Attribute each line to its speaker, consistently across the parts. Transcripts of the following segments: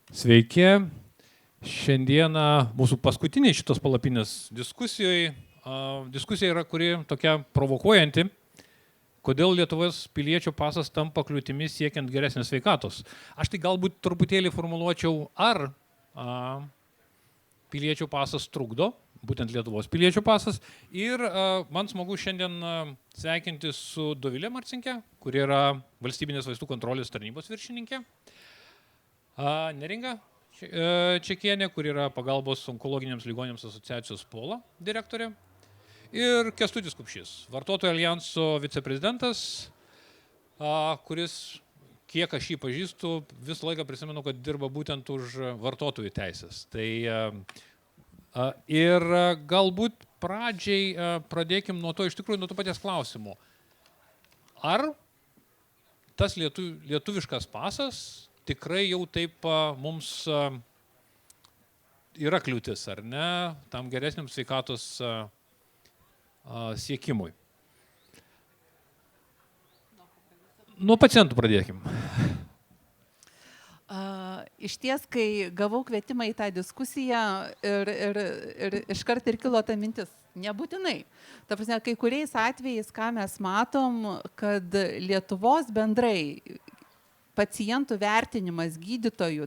Speaker 1: Sveiki. Šiandieną mūsų paskutiniai šitos palapinės diskusijoje. Diskusija yra, kuri tokia provokuojanti. Kodėl Lietuvos piliečių pasas tampa kliūtimi siekiant geresnės sveikatos? Aš tai galbūt truputėlį formuluočiau, ar piliečių pasas trukdo, būtent Lietuvos piliečių pasas. Ir man smagu šiandien sveikinti su Dovilė Marcinkė, kuri yra Valstybinės vaistų kontrolės tarnybos viršininkė. Neringa Čekienė, kur yra pagalbos onkologiniams ligonėms asociacijos Pola direktorė. Ir Kęstutis Kupšys, Vartotojų aljanso viceprezidentas, kuris, kiek aš jį pažįstu, visą laiką prisimenu, kad dirba būtent už vartotojų teisės. Ir galbūt pradžiai pradėkim nuo to, iš tikrųjų, nuo to paties klausimo. Ar tas lietuviškas pasas tikrai jau taip mums yra kliūtis, ar ne, tam geresniam sveikatos siekimui? Nuo pacientų pradėkim.
Speaker 2: Iš ties, kai gavau kvietimą į tą diskusiją ir iškart ir kilo ta mintis, nebūtinai. Ta prasme, kai kuriais atvejais, ką mes matom, kad Lietuvos bendrai pacientų vertinimas, gydytojų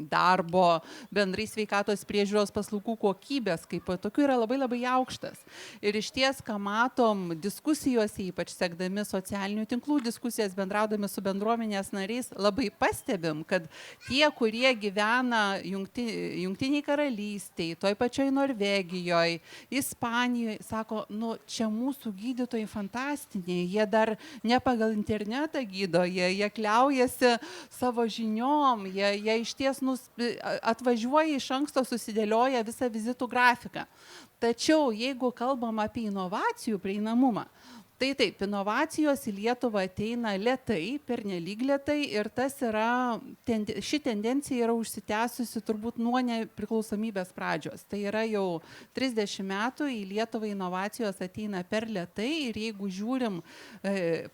Speaker 2: darbo, bendrai sveikatos priežiūros paslaugų kokybės kaip tokių yra labai labai aukštas. Ir iš ties, ką matom diskusijose, ypač sekdami socialinių tinklų diskusijas, bendraudami su bendruomenės nariais, labai pastebim, kad tie, kurie gyvena Jungtiniai karalystėje, toj pačioj Norvegijoje, Ispanijoje, sako, čia mūsų gydytojai fantastiniai, jie dar ne pagal internetą gydo, jie kliaujasi savo žiniom, jie iš ties atvažiuoja iš anksto, susidėlioja visą vizitų grafiką. Tačiau jeigu kalbam apie inovacijų prieinamumą, tai taip, inovacijos į Lietuvą ateina lėtai, pernelyg lėtai ir ši tendencija yra užsitęsusi turbūt nuo nepriklausomybės pradžios. Tai yra jau 30 metų į Lietuvą inovacijos ateina per lėtai ir jeigu žiūrim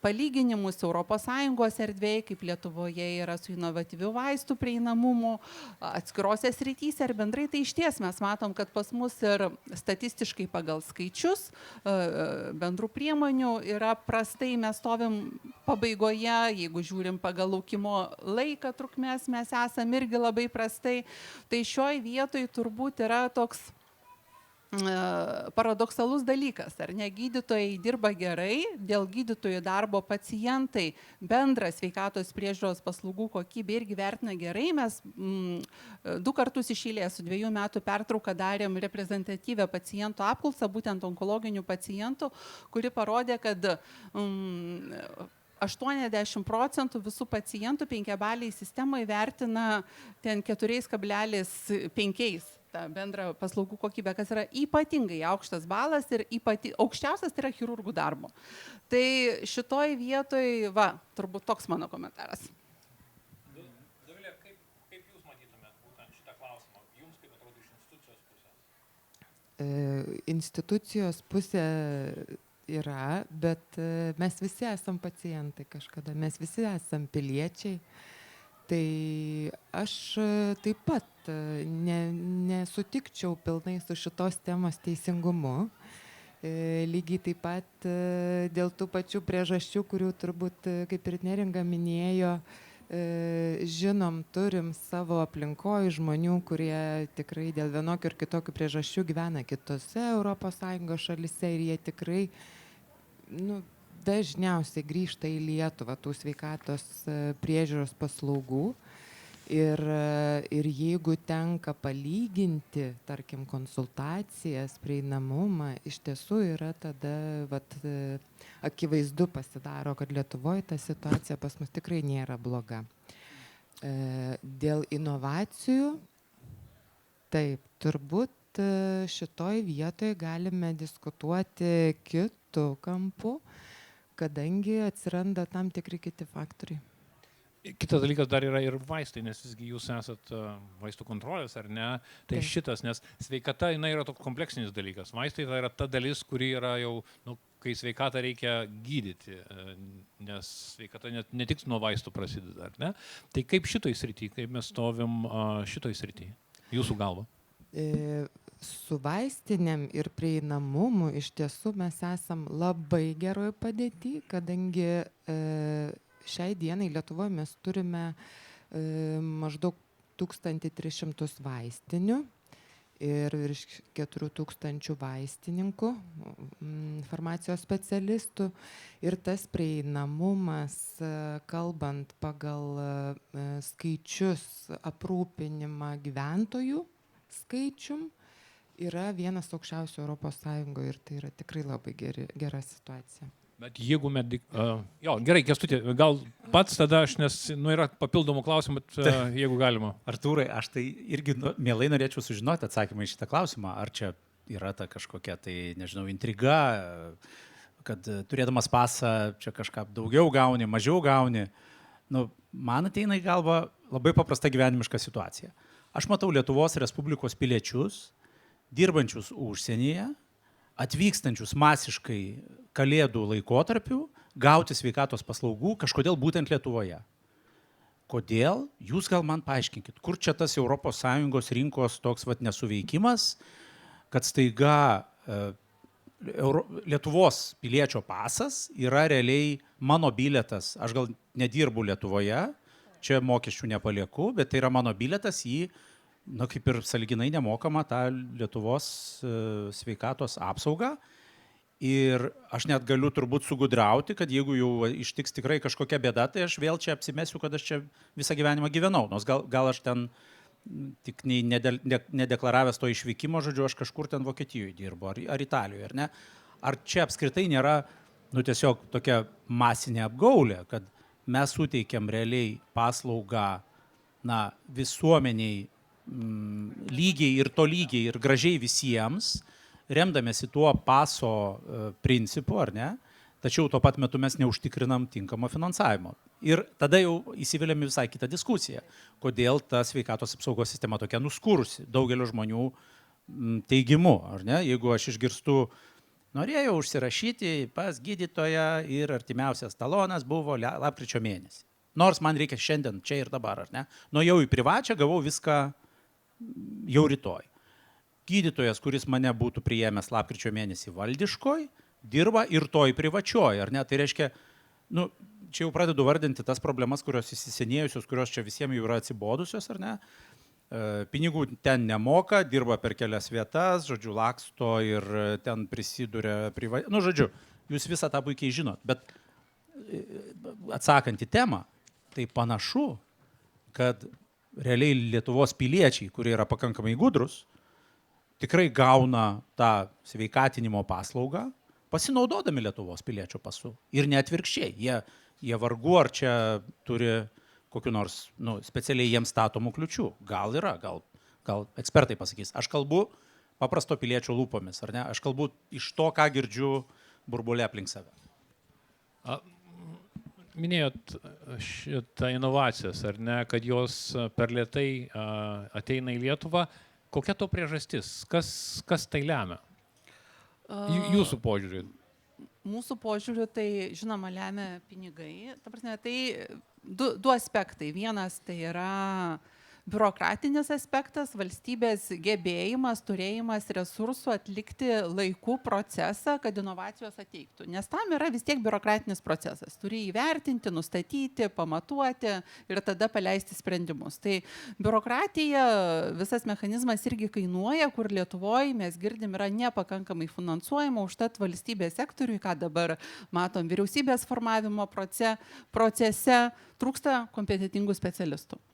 Speaker 2: palyginimus ES erdvėje, kaip Lietuvoje yra su inovatyvių vaistų prieinamumu, atskirose srityse ir bendrai, tai iš ties mes matom, kad pas mus ir statistiškai pagal skaičius bendrų priemonių yra prastai, mes stovim pabaigoje, jeigu žiūrim pagal laukimo laiką trukmės, mes esam irgi labai prastai. Tai šioj vietoj turbūt yra toks paradoksalus dalykas, ar ne, gydytojai dirba gerai, dėl gydytojų darbo pacientai bendrą sveikatos priežiūros paslaugų kokybę irgi vertina gerai. Mes 2 kartus iš eilės su 2 metų pertrauką darėm reprezentatyvią pacientų apklausą, būtent onkologinių pacientų, kuri parodė, kad 80% visų pacientų 5-baliai sistemoje vertina ten 4,5 tą bendrą paslaugų kokybę, kas yra ypatingai aukštas balas ir aukščiausias tai yra chirurgų darbo. Tai šitoj vietoj, turbūt toks mano komentaras.
Speaker 1: Dovilė, kaip jūs matytumėt būtent šitą klausimą? Jums kaip atrodo iš institucijos pusės?
Speaker 3: Institucijos pusė yra, bet mes visi esam pacientai kažkada, mes visi esam piliečiai. Tai aš taip pat nesutikčiau pilnai su šitos temos teisingumu. Lygiai taip pat dėl tų pačių priežasčių, kurių turbūt, kaip ir Neringa minėjo, žinom, turim savo aplinkoje žmonių, kurie tikrai dėl vienokių ir kitokių priežasčių gyvena kitose ES šalyse ir jie tikrai dažniausiai grįžta į Lietuvą tų sveikatos priežiūros paslaugų. Ir jeigu tenka palyginti, tarkim, konsultacijas, prieinamumą, iš tiesų yra tada akivaizdu pasidaro, kad Lietuvoje ta situacija pas mus tikrai nėra bloga. Dėl inovacijų, taip, turbūt šitoj vietoje galime diskutuoti kitų kampų, kadangi atsiranda tam tikri kiti faktoriai.
Speaker 1: Kitas dalykas dar yra ir vaistai, nes visgi jūs esat vaistų kontrolės, ar ne? Tai
Speaker 3: Taip.
Speaker 1: šitas, nes sveikata, jinai yra toks kompleksinis dalykas. Vaistai tai yra ta dalis, kuri yra jau, kai sveikatą reikia gydyti, nes sveikata ne tik nuo vaistų prasideda, ar ne? Tai kaip šitoj srity, kaip mes stovim šitoj srity, jūsų galva?
Speaker 3: Su vaistinėm ir prieinamumu iš tiesų mes esam labai geroj padėty, kadangi šiai dienai Lietuvoje mes turime maždaug 1300 vaistinių ir virš 4000 vaistininkų, farmacijos specialistų. Ir tas prieinamumas, kalbant pagal skaičius aprūpinimą gyventojų skaičium, yra vienas aukščiausių Europos Sąjungoje ir tai yra tikrai labai gera situacija.
Speaker 1: Bet jeigu jo, gerai, Kęstuti, gal pats tada nes yra papildomų klausimų, bet jeigu galima.
Speaker 4: Artūrai, aš tai irgi mielai norėčiau sužinoti atsakymą į šitą klausimą. Ar čia yra ta kažkokia, tai nežinau, intriga, kad turėdamas pasą čia kažką daugiau gauni, mažiau gauni. Man ateina į galvą labai paprasta gyvenimiška situacija. Aš matau Lietuvos Respublikos piliečius, dirbančius užsienyje, atvykstančius masiškai kalėdų laikotarpiu, gauti sveikatos paslaugų kažkodėl būtent Lietuvoje. Kodėl? Jūs gal man paaiškinkit, kur čia tas ES rinkos toks nesuveikimas, kad staiga Lietuvos piliečio pasas yra realiai mano bilietas. Aš gal nedirbu Lietuvoje, čia mokesčių nepalieku, bet tai yra mano bilietas į kaip ir sąlyginai nemokama tą Lietuvos sveikatos apsaugą. Ir aš net galiu turbūt sugudrauti, kad jeigu jau ištiks tikrai kažkokia bėda, tai aš vėl čia apsimesiu, kad aš čia visą gyvenimą gyvenau. Nors gal aš ten tik nedeklaravęs to išvykimo, žodžiu, aš kažkur ten Vokietijoje dirbu, ar Italijoje, ar ne? Ar čia apskritai nėra, tiesiog tokia masinė apgaulė, kad mes suteikiam realiai paslaugą, visuomeniai lygiai ir tolygiai ir gražiai visiems, remdamėsi tuo paso principu, ar ne, tačiau tuo pat metu mes neužtikrinam tinkamo finansavimo. Ir tada jau įsivėlėm visai kitą diskusiją, kodėl ta sveikatos apsaugos sistema tokia nuskūrusi daugelio žmonių teigimu, ar ne, jeigu aš išgirstu, norėjau užsirašyti pas gydytoją ir artimiausias talonas buvo lapkričio mėnesį. Nors man reikia šiandien, čia ir dabar, ar ne, nuėjau į privačią, gavau viską jau rytoj. Gydytojas, kuris mane būtų priėmęs lapkričio mėnesį valdiškoj, dirba ir toj privačioj, ar ne? Tai reiškia, čia jau pradedu vardinti tas problemas, kurios įsisenėjusios, kurios čia visiems jau yra atsibodusios, ar ne? Pinigų ten nemoka, dirba per kelias vietas, žodžiu, laksto ir ten prisiduria žodžiu, jūs visą tą puikiai žinot. Bet atsakant į temą, tai panašu, kad realiai Lietuvos piliečiai, kurie yra pakankamai gudrus, tikrai gauna tą sveikatinimo paslaugą, pasinaudodami Lietuvos piliečio pasu. Ir ne atvirkščiai. Jie vargu ar čia turi kokiu nors specialiai jiems statomų kliučių. Gal yra, gal ekspertai pasakys. Aš kalbu paprasto piliečio lūpomis, ar ne? Aš kalbu iš to, ką girdžiu burbulė aplink save.
Speaker 1: Minėjot šitą inovacijas, ar ne, kad jos per lėtai ateina į Lietuvą. Kokia to priežastis? Kas tai lemia? Jūsų požiūrį.
Speaker 2: Mūsų požiūriu tai, žinoma, lemia pinigai. Ta prasme, tai du aspektai. Vienas tai yra biurokratinis aspektas, valstybės gebėjimas, turėjimas resursų atlikti laiku procesą, kad inovacijos ateiktų. Nes tam yra vis tiek biurokratinis procesas. Turi įvertinti, nustatyti, pamatuoti ir tada paleisti sprendimus. Tai biurokratija, visas mechanizmas irgi kainuoja, kur Lietuvoje mes girdim yra nepakankamai finansuojama, užtat valstybės sektoriui, ką dabar matom vyriausybės formavimo procese, trūksta kompetentingų specialistų.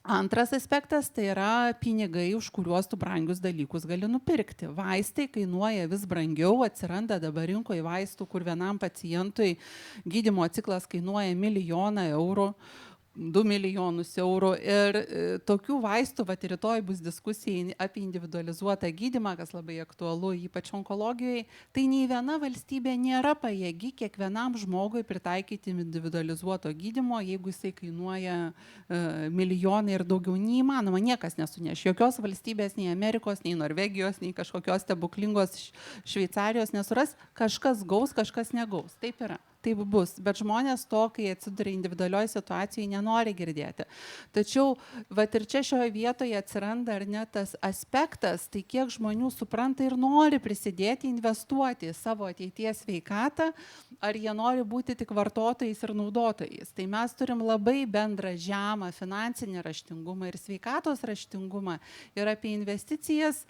Speaker 2: Antras aspektas tai yra pinigai, už kuriuos tu brangius dalykus gali nupirkti. Vaistai kainuoja vis brangiau, atsiranda dabar rinkoje vaistų, kur vienam pacientui gydymo ciklas kainuoja 1 000 000 eurų, 2 milijonus eurų ir tokių vaistų, va, rytoj bus diskusija apie individualizuotą gydymą, kas labai aktualu, ypač onkologijoje, tai nei viena valstybė nėra pajėgi kiekvienam žmogui pritaikyti individualizuoto gydymo, jeigu jisai kainuoja milijonai ir daugiau, neįmanoma, niekas nesuneš. Jokios valstybės, nei Amerikos, nei Norvegijos, nei kažkokios stebuklingos Šveicarijos nesuras, kažkas gaus, kažkas negaus. Taip yra. Taip bus, bet žmonės to, kai atsiduria individualioje situacijoje, nenori girdėti. Tačiau, vat ir čia šioje vietoje atsiranda ar ne tas aspektas, tai kiek žmonių supranta ir nori prisidėti, investuoti į savo ateities sveikatą, ar jie nori būti tik vartotojais ir naudotojais. Tai mes turim labai bendrą žemą finansinį raštingumą ir sveikatos raštingumą ir apie investicijas.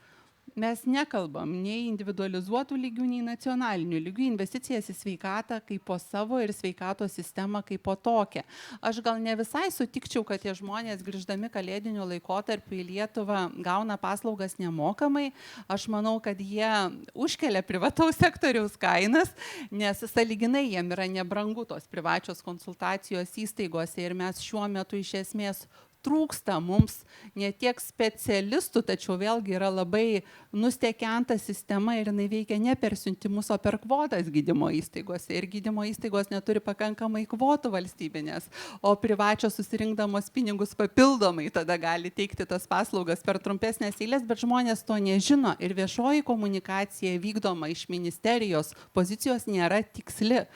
Speaker 2: Mes nekalbam nei individualizuotų lygių, nei nacionalinių lygių, investicijas į sveikatą kaip po savo ir sveikatos sistemą kaip po tokią. Aš gal ne visai sutikčiau, kad tie žmonės grįždami kalėdiniu laikotarpiu į Lietuvą gauna paslaugas nemokamai. Aš manau, kad jie užkelia privataus sektoriaus kainas, nes sąlyginai jiem yra nebrangu tos privačios konsultacijos įstaigose ir mes šiuo metu iš esmės trūksta mums ne tiek specialistų, tačiau vėlgi yra labai nustekenta sistema ir jinai veikia ne per siuntimus, o per kvotas gydymo įstaigose. Ir gydymo įstaigos neturi pakankamai kvotų valstybinės, o privačios susirinkdamos pinigus papildomai tada gali teikti tas paslaugas per trumpesnės eilės, bet žmonės to nežino ir viešoji komunikacija vykdoma iš ministerijos pozicijos nėra tiksli.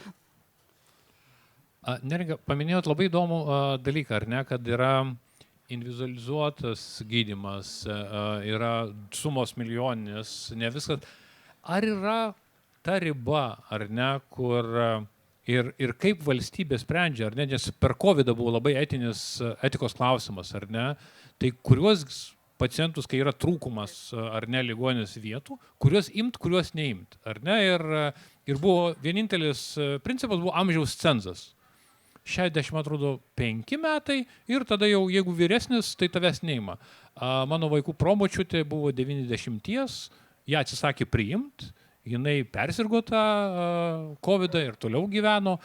Speaker 1: Neringa, paminėjot labai įdomų dalyką, ar ne, kad yra individualizuotas gydymas, yra sumos milijoninės, ne viskas. Ar yra ta riba, ar ne, kur ir kaip valstybė sprendžia, ar ne, nes per COVID buvo labai etikos klausimas, ar ne, tai kuriuos pacientus, kai yra trūkumas, ar ne, ligoninės vietų, kuriuos imt, kuriuos neimt, ar ne, ir buvo vienintelis principas, buvo amžiaus cenzas. 60, atrodo, 5 metai ir tada jau, jeigu vyresnis, tai tavęs neima. Mano vaikų promočiutė buvo 90, ją atsisakė priimti, jinai persirgo tą COVID ir toliau gyveno,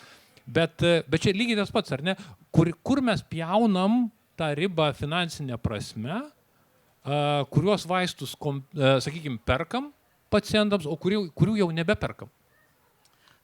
Speaker 1: bet čia lygiai tas pats, ar ne, kur mes pjaunam tą ribą finansinę prasme, kuriuos vaistus, sakykime, perkam pacientams, o kurių jau nebeperkam.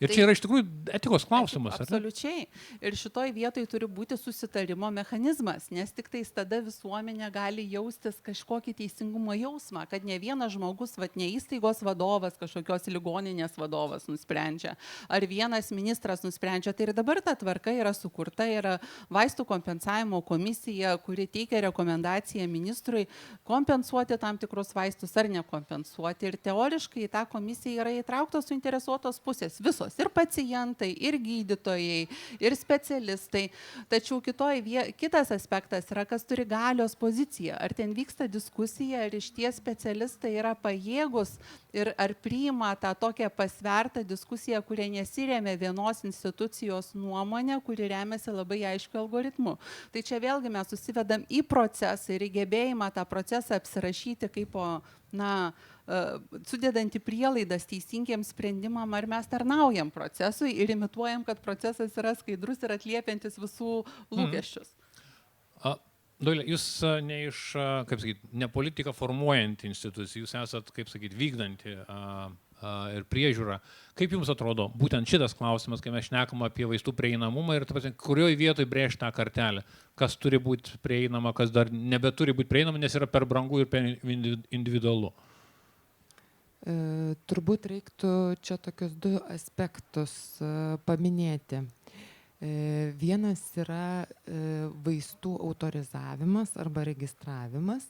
Speaker 1: Ir čia yra iš tikrųjų etikos klausimas.
Speaker 2: Absoliučiai. Ir šitoj vietoj turi būti susitarimo mechanizmas, nes tik tais tada visuomenė gali jaustis kažkokį teisingumo jausmą, kad ne vienas žmogus, ne įstaigos vadovas, kažkokios ligoninės vadovas nusprendžia, ar vienas ministras nusprendžia. Tai ir dabar ta tvarka yra sukurta, yra vaistų kompensavimo komisija, kuri teikia rekomendaciją ministrui kompensuoti tam tikrus vaistus ar nekompensuoti. Ir teoriškai į tą komisiją yra įtrauktos suinteresuotos pusės, visos. Ir pacientai, ir gydytojai, ir specialistai. Tačiau kitas aspektas yra, kas turi galios poziciją. Ar ten vyksta diskusija, ar iš tie specialistai yra pajėgus ir ar priima tą tokią pasvertą diskusiją, kurie nesiremia vienos institucijos nuomonę, kuri remiasi labai aiškiu algoritmu. Tai čia vėlgi mes susivedam į procesą ir į gebėjimą tą procesą apsirašyti kaip sudedant į prielaidas teisingiems sprendimam, ar mes tarnaujam procesui ir imituojam, kad procesas yra skaidrus ir atliepiantis visų lūkesčius.
Speaker 1: Dovilė, jūs ne politiką formuojanti institucija, jūs esat, vykdanti ir priežiūra. Kaip jums atrodo būtent šitas klausimas, kai mes šnekam apie vaistų prieinamumą ir kurioje vietoje brėžti tą kartelę, kas turi būti prieinama, kas dar nebeturi būti prieinama, nes yra per brangu ir per individualu?
Speaker 3: Turbūt reiktų čia tokius 2 aspektus paminėti. Vienas yra vaistų autorizavimas arba registravimas,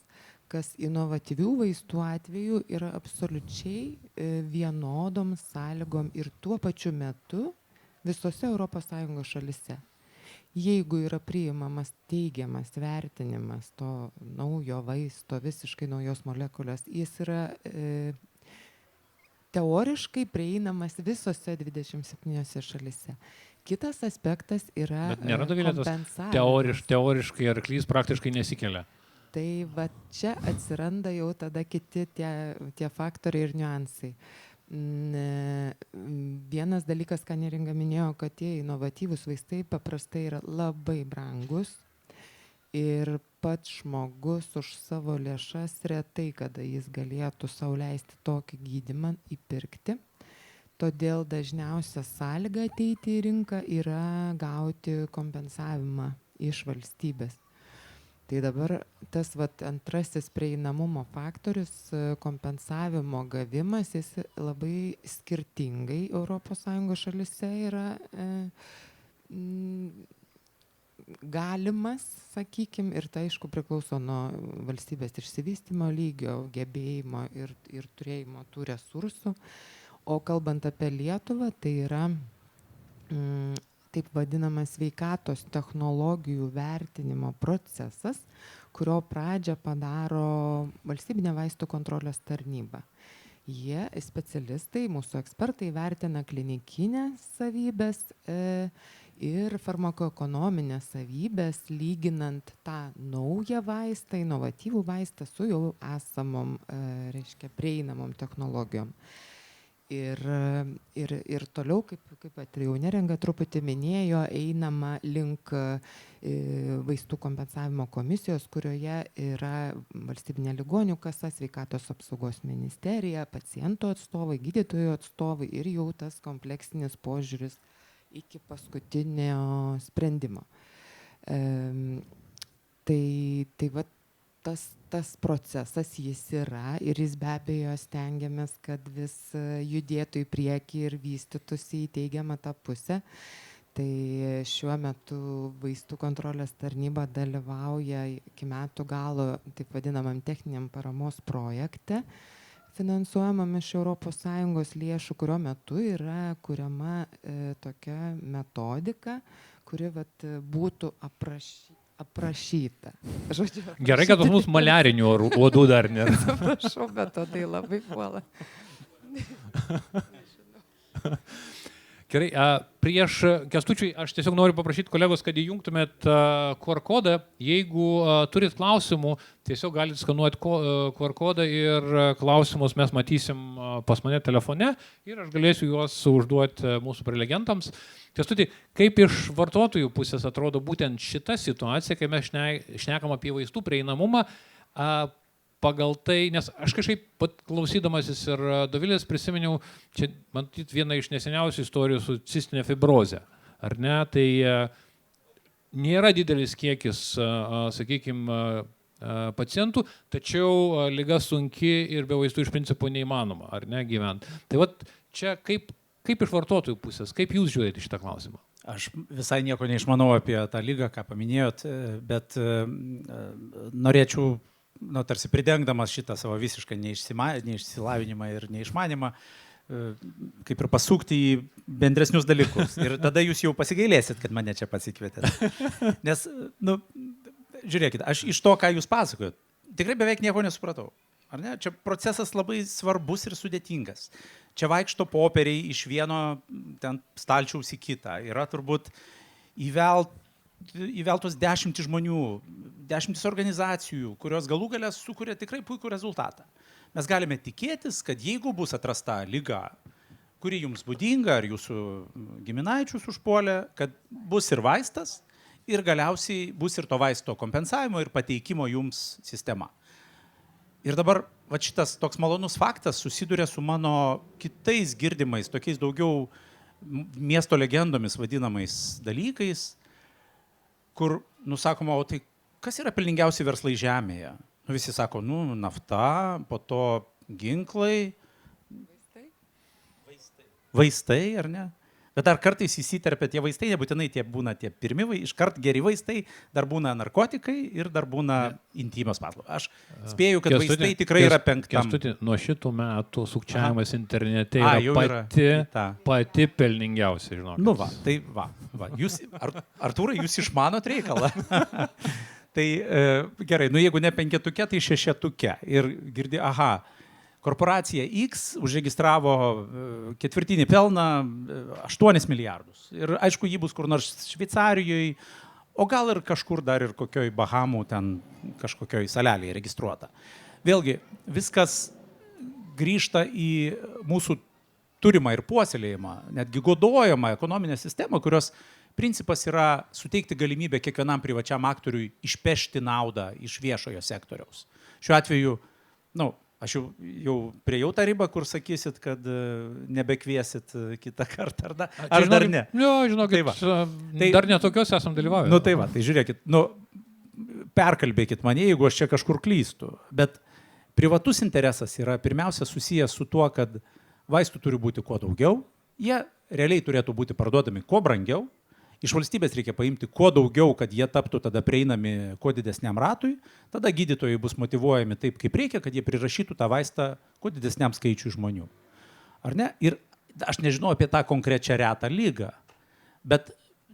Speaker 3: kas inovatyvių vaistų atveju yra absoliučiai vienodom sąlygom ir tuo pačiu metu visose ES šalise. Jeigu yra priimamas teigiamas vertinimas to naujo vaisto, visiškai naujos molekulės, jis yra teoriškai prieinamas visose 27 šalise. Kitas aspektas yra
Speaker 2: kompensavimas.
Speaker 1: Teoriškai arklys praktiškai nesikelia.
Speaker 3: Tai va čia atsiranda jau tada kiti tie faktoriai ir niuansai. Vienas dalykas, ką Neringa minėjo, kad tie inovatyvūs vaistai paprastai yra labai brangus ir pats žmogus už savo lėšas retai, kada jis galėtų sau leisti tokį gydymą įpirkti. Todėl dažniausia sąlyga ateiti į rinką yra gauti kompensavimą iš valstybės. Tai dabar tas antrasis prieinamumo faktorius, kompensavimo gavimas, jis labai skirtingai ES šalise yra galimas, sakykime, ir tai aišku priklauso nuo valstybės išsivystymo lygio, gebėjimo ir turėjimo tų resursų. O kalbant apie Lietuvą, tai yra taip vadinamas sveikatos technologijų vertinimo procesas, kurio pradžią padaro Valstybinė vaistų kontrolės tarnyba. Jie, specialistai, mūsų ekspertai, vertina klinikinės savybės ir farmakoekonominės savybės, lyginant tą naują vaistą, inovatyvų vaistą su jau esamom, prieinamom technologijom. Ir toliau, kaip jau Neringa truputį minėjo, einama link vaistų kompensavimo komisijos, kurioje yra Valstybinė ligonių kasa, Sveikatos apsaugos ministerija, pacientų atstovai, gydytojų atstovai ir jau tas kompleksinis požiūris iki paskutinio sprendimo. Tai va, tas procesas jis yra ir jis be abejo stengiamės, kad vis judėtų į priekį ir vystytųsi į teigiamą tą pusę. Tai šiuo metu vaistų kontrolės tarnyba dalyvauja iki metų galo taip vadinamam techniniam paramos projekte, finansuojamam iš ES lėšų, kurio metu yra kuriama tokia metodika, kuri būtų aprašyta. Žodžiu,
Speaker 1: Gerai, kad pas mus maliarinių uodų dar nėra.
Speaker 3: Atsiprašau, bet tai labai puola.
Speaker 1: Gerai, prieš Kęstučiui aš tiesiog noriu paprašyti kolegos, kad įjungtumėt QR kodą. Jeigu turit klausimų, tiesiog galite skanuoti QR kodą ir klausimus mes matysim pas mane telefone ir aš galėsiu juos užduoti mūsų prelegentams. Kęstuti, kaip iš vartotojų pusės atrodo būtent šita situacija, kai mes šnekam apie vaistų prieinamumą, pagal tai, nes aš kažkaip pat klausydamasis ir Dovilės prisiminiau, čia matyt viena iš neseniausių istorijų su cistinė fibrozė, ar ne? Tai nėra didelis kiekis, sakykime, pacientų, tačiau liga sunki ir be vaistų iš principo neįmanoma, ar ne, gyventi. Tai vat čia kaip iš vartotojų pusės, kaip jūs žiūrite šitą klausimą?
Speaker 4: Aš visai nieko neišmanau apie tą ligą, ką paminėjot, bet norėčiau, tarsi pridengdamas šitą savo visišką neišsilavinimą ir neišmanimą, kaip ir pasukti į bendresnius dalykus. Ir tada jūs jau pasigailėsit, kad mane čia pasikvietėt. Nes, žiūrėkit, aš iš to, ką jūs pasakojot, tikrai beveik nieko nesupratau. Ar ne? Čia procesas labai svarbus ir sudėtingas. Čia vaikšto popieriai iš vieno ten stalčiaus į kitą. Yra turbūt įveltos 10 žmonių, 10 organizacijų, kurios galų gale sukuria tikrai puikų rezultatą. Mes galime tikėtis, kad jeigu bus atrasta liga, kuri jums būdinga ar jūsų giminaičius užpuolė, kad bus ir vaistas ir galiausiai bus ir to vaisto kompensavimo ir pateikimo jums sistema. Ir dabar šitas toks malonus faktas susiduria su mano kitais girdimais, tokiais daugiau miesto legendomis vadinamais dalykais, kur, sakoma, o tai kas yra pelningiausi verslai žemėje? Visi sako, nafta, po to ginklai, vaistai, ar ne? Bet dar kartais įsiterpia tie vaistai, nebūtinai tie būna tie pirmi, iškart geri vaistai, dar būna narkotikai ir dar būna intymios paslaugos. Aš spėju, kad vaistai tikrai yra penktam.
Speaker 1: Kęstuti, nuo šitų metų sukčiavimas internete yra pati pelningiausia, žinok.
Speaker 4: Jūs, Artūrai, jūs išmanot reikalą. Tai gerai, jeigu ne penketuke, tai šešetuke. Ir girdi, korporacija X užregistravo ketvirtinį pelną 8 milijardus. Ir aišku, jį bus kur nors Šveicarijoje, o gal ir kažkur dar ir kokioj Bahamų ten kažkokioj salelėje registruota. Vėlgi, viskas grįžta į mūsų turimą ir puoselėjimą, netgi godojamą ekonominę sistemą, kurios principas yra suteikti galimybę kiekvienam privačiam aktoriui išpešti naudą iš viešojo sektoriaus. Šiuo atveju, aš jau priejau tą ribą, kur sakysit, kad nebekviesit kitą kartą, ar dar ne?
Speaker 1: Jo, žinokit, dar netokios esam dalyvavę.
Speaker 4: Tai va, tai žiūrėkit, perkalbėkit mane, jeigu aš čia kažkur klystu, bet privatus interesas yra pirmiausia susijęs su tuo, kad vaistų turi būti kuo daugiau, jie realiai turėtų būti parduodami kuo brangiau, iš valstybės reikia paimti kuo daugiau, kad jie taptų tada prieinami kuo didesniam ratui, tada gydytojai bus motyvuojami taip, kaip reikia, kad jie prirašytų tą vaistą kuo didesniam skaičiui žmonių. Ar ne? Ir aš nežinau apie tą konkrečią retą lygą, bet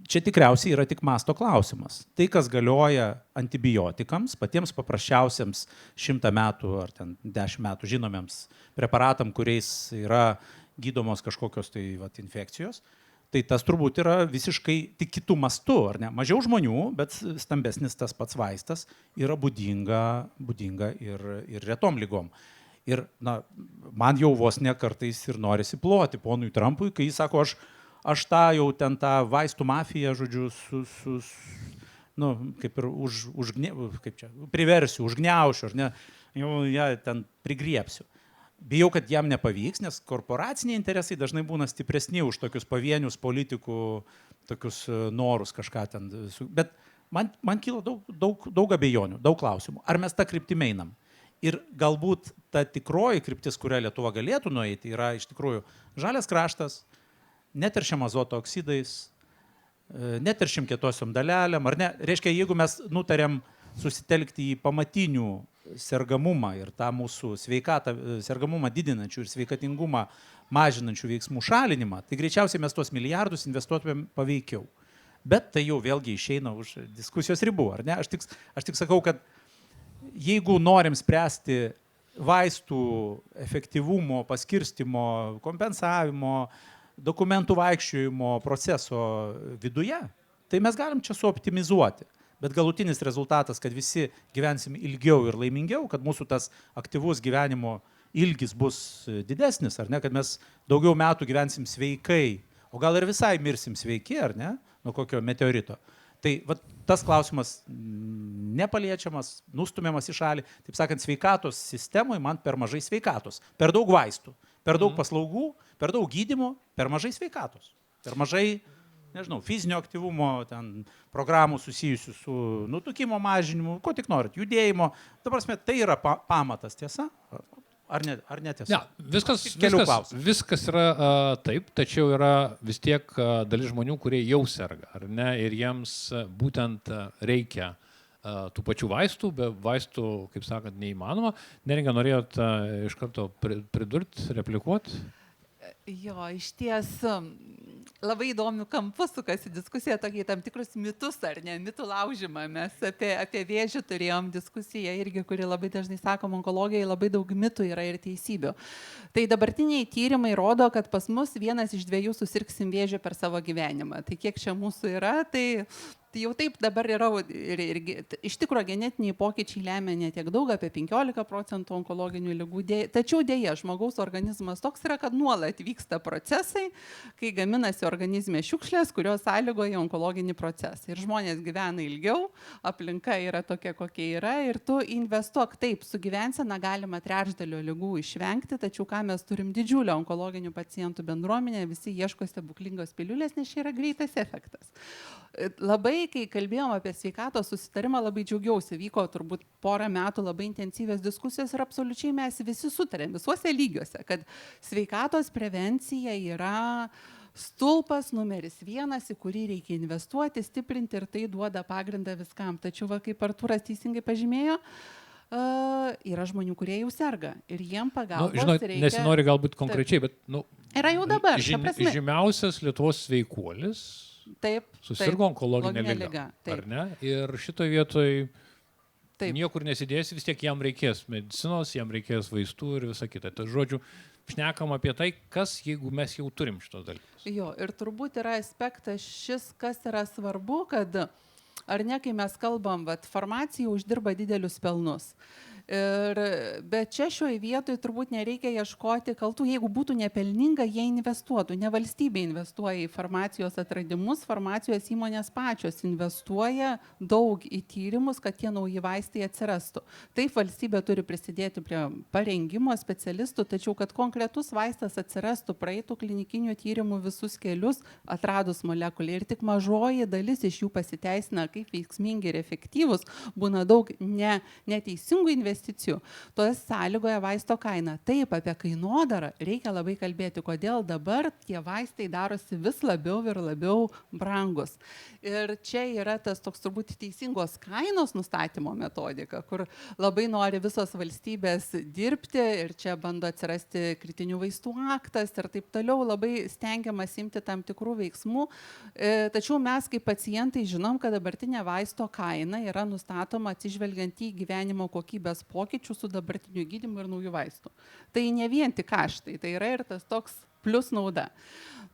Speaker 4: čia tikriausiai yra tik masto klausimas. Tai, kas galioja antibiotikams, patiems paprasčiausiams 100 metų ar 10 metų žinomiems preparatam, kuriais yra gydomos kažkokios infekcijos, tai tas turbūt yra visiškai tik kitų mastų, ar ne? Mažiau žmonių, bet stambesnis tas pats vaistas yra būdinga ir retom lygom. Ir man jau vos ne kartais ir norisi ploti ponui Trumpui, kai jis sako, aš tą jau ten tą vaistų mafiją, žodžiu, kaip ir priversiu, užgniaušiu, ar ne, jau ją ten prigriepsiu. Bijau, kad jam nepavyks, nes korporaciniai interesai dažnai būna stipresni už tokius pavienius politikų, tokius norus kažką ten. Bet man kyla daug abejonių, daug klausimų. Ar mes tą kryptimį einam? Ir galbūt ta tikroji kryptis, kurią Lietuva galėtų nueiti, yra iš tikrųjų žalias kraštas, neteršiam azoto oksidais, neteršiam kietosiom dalelėm, ar ne? Reiškia, jeigu mes nutarėm susitelkti į pamatinių sergamumą ir tą mūsų sergamumą didinančių ir sveikatingumą mažinančių veiksmų šalinimą, tai greičiausiai mes tuos milijardus investuotumėm paveikiau. Bet tai jau vėlgi išeina už diskusijos ribų, ar ne? Aš tik sakau, kad jeigu norim spręsti vaistų efektyvumo, paskirstimo, kompensavimo, dokumentų vaikščiojimo proceso viduje, tai mes galim čia suoptimizuoti. Bet galutinis rezultatas, kad visi gyvensim ilgiau ir laimingiau, kad mūsų tas aktyvus gyvenimo ilgis bus didesnis, ar ne, kad mes daugiau metų gyvensim sveikai, o gal ir visai mirsim sveiki, ar ne, nuo kokio meteorito. Tai tas klausimas nepaliečiamas, nustumiamas į šalį. Taip sakant, sveikatos sistemoje man per mažai sveikatos, per daug vaistų, per daug paslaugų, per daug gydymo, per mažai sveikatos, per mažai, nežinau, fizinio aktyvumo, ten programų susijusių su nutukimo mažinimu, ko tik norit, judėjimo. Ta prasme, tai yra pamatas, tiesa? Ar ne tiesa?
Speaker 1: Ne, viskas yra taip, tačiau yra vis tiek dalis žmonių, kurie jau serga, ar ne, ir jiems būtent reikia tų pačių vaistų, be vaistų, kaip sakant, neįmanoma. Neringa, norėjot iš karto pridurti, replikuoti?
Speaker 2: Jo, iš ties labai įdomių kampų sukasi diskusija, tokie tam tikrus mitus, ar ne, mitų laužymą. Mes apie vėžį turėjom diskusiją irgi, kuri labai dažnai sakom, onkologijai labai daug mitų yra ir teisybių. Tai dabartiniai tyrimai rodo, kad pas mus 1 iš 2 susirgsim vėžį per savo gyvenimą. Tai kiek čia mūsų yra, tai jau taip dabar yra ir iš tikrųjų genetiniai pokyčiai lemia ne tiek daug, apie 15% onkologinių ligų. Tačiau dėja, žmogaus organizmas toks yra, kad nuolat vyksta procesai, kai gaminasi organizme šiukšlės, kurios sąlygoja onkologinį procesą. Ir žmonės gyvena ilgiau, aplinka yra tokia, kokia yra, ir tu investuok taip, su gyvensena galima 1/3 ligų išvengti, tačiau ką mes turim didžiulę onkologinių pacientų bendruomenę, visi ieško stebuklingos piliulės, nes čia yra greitas efektas. Labai, kai kalbėjom apie sveikatos susitarimą, labai džiaugiausi, vyko turbūt porą metų labai intensyvios diskusijos ir absoliučiai mes visi sutarėm visuose lygiuose, kad sveikatos prevencija yra stulpas numeris 1, į kurį reikia investuoti, stiprinti ir tai duoda pagrindą viskam. Tačiau, kaip Artūras teisingai pažymėjo, yra žmonių, kurie jau serga ir jiem pagalbos reikia.
Speaker 1: Nesinori galbūt konkrečiai, bet
Speaker 2: yra jau dabar.
Speaker 1: Žymiausias Lietuvos sveikuolis susirgo onkologinė liga,
Speaker 2: taip.
Speaker 1: Ar ne? Ir šitoje vietoje niekur nesidėsi, vis tiek jam reikės medicinos, jam reikės vaistų ir visa kita. Tai žodžiu, šnekam apie tai, kas jeigu mes jau turim šitos dalykus.
Speaker 2: Jo, ir turbūt yra aspektas šis, kas yra svarbu, kad ar ne, kai mes kalbam, farmacija uždirba didelius pelnus. Bet čia šioje vietoje turbūt nereikia ieškoti kaltų, jeigu būtų nepelninga, jie investuotų, ne valstybė investuoja į farmacijos atradimus, farmacijos įmonės pačios investuoja daug į tyrimus, kad tie nauji vaistai atsirastų. Taip, valstybė turi prisidėti prie parengimo specialistų, tačiau kad konkretus vaistas atsirastų, praeitų klinikinių tyrimų visus kelius, atradus molekulį ir tik mažoji dalis iš jų pasiteisina kaip veiksmingi ir efektyvus, būna daug neteisingų investicijų, toje sąlygoje vaisto kaina. Taip, apie kainodarą reikia labai kalbėti, kodėl dabar tie vaistai darosi vis labiau ir labiau brangus. Ir čia yra tas toks turbūt teisingos kainos nustatymo metodika, kur labai nori visos valstybės dirbti ir čia bando atsirasti kritinių vaistų aktas ir taip toliau, labai stengiamas imti tam tikrų veiksmų. Tačiau mes kaip pacientai žinom, kad dabartinė vaisto kaina yra nustatoma atsižvelgiant į gyvenimo kokybės pokyčių su dabartiniu gydymu ir naujų vaistų. Tai ne vien tik kaštai, tai yra ir tas toks plus nauda.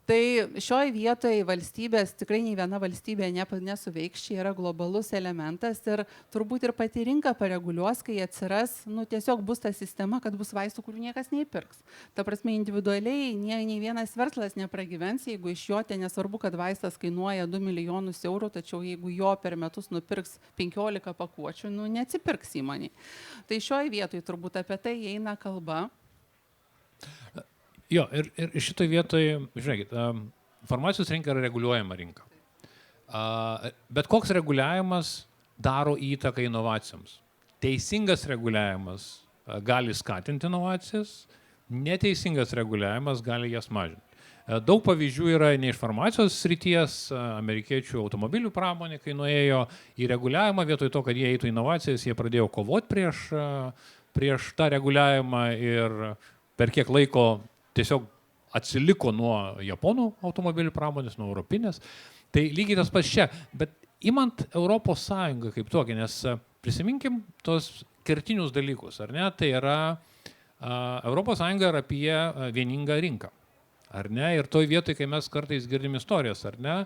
Speaker 2: Tai šioje vietoje valstybės, tikrai nei viena valstybė nesuveiks, čia yra globalus elementas ir turbūt ir pati rinka pareguliuos, kai atsiras, tiesiog bus ta sistema, kad bus vaistų, kurių niekas neįpirks. Ta prasme, individualiai nei vienas verslas nepragyvens, jeigu iš jo nesvarbu, kad vaistas kainuoja 2 milijonus eurų, tačiau jeigu jo per metus nupirks 15 pakuočių, neatsipirks įmoniai. Tai šioje vietoje turbūt apie tai eina kalba.
Speaker 1: Jo, ir šitoje vietoje, žiūrėkit, farmacijos rinka yra reguliuojama rinka. Bet koks reguliavimas daro įtaką inovacijoms. Teisingas reguliavimas gali skatinti inovacijas, neteisingas reguliavimas gali jas mažinti. Daug pavyzdžių yra ne iš farmacijos srities, amerikiečių automobilių pramonė, kai nuėjo į reguliavimą, vietoj to, kad jie eitų inovacijas, jie pradėjo kovoti prieš tą reguliavimą ir per kiek laiko tiesiog atsiliko nuo japonų automobilių pramonės, nuo europinės. Tai lygiai tas pats čia. Bet imant Europos Sąjungą kaip tokį, nes prisiminkim tos kertinius dalykus, ar ne? Tai yra Europos Sąjunga yra apie vieningą rinką. Ar ne? Ir toj vietoj, kai mes kartais girdim istorijas, ar ne?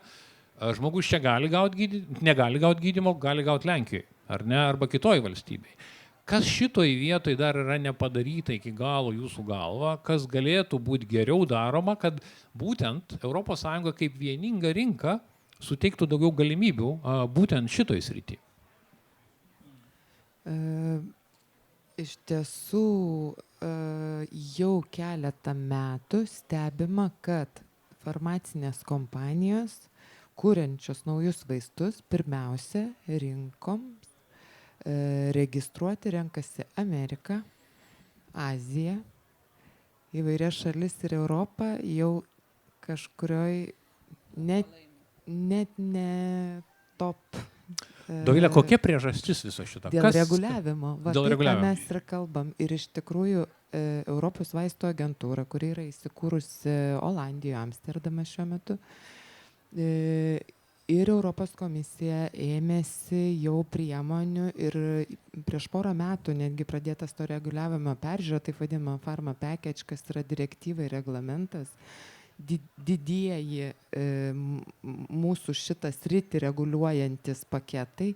Speaker 1: Žmogus čia negali gauti gydymo, gali gauti Lenkijoje, ar ne? Arba kitoj valstybei. Kas šitoj vietoj dar yra nepadaryta iki galo jūsų galva, kas galėtų būti geriau daroma, kad būtent ES kaip vieninga rinka suteiktų daugiau galimybių būtent šitoj srity?
Speaker 3: Iš tiesų jau keletą metų stebima, kad farmacinės kompanijos, kuriančios naujus vaistus, pirmiausia rinkoms registruoti renkasi Ameriką, Aziją, įvairias šalis ir Europą, jau kažkurioj net ne top.
Speaker 1: Dovilė, kokia priežastis viso šito?
Speaker 3: Dėl reguliavimo.
Speaker 1: Dėl reguliavimo.
Speaker 3: Mes ir kalbam. Ir iš tikrųjų Europos vaistų agentūra, kuri yra įsikūrusi Olandijoje, Amsterdame šiuo metu, ir Europos komisija ėmėsi jau priemonių ir prieš porą metų netgi pradėtas to reguliavimo peržiūra, taip vadinama Pharma Package, kas yra direktyva ir reglamentas, didieji mūsų šitą sritį reguliuojantis paketai,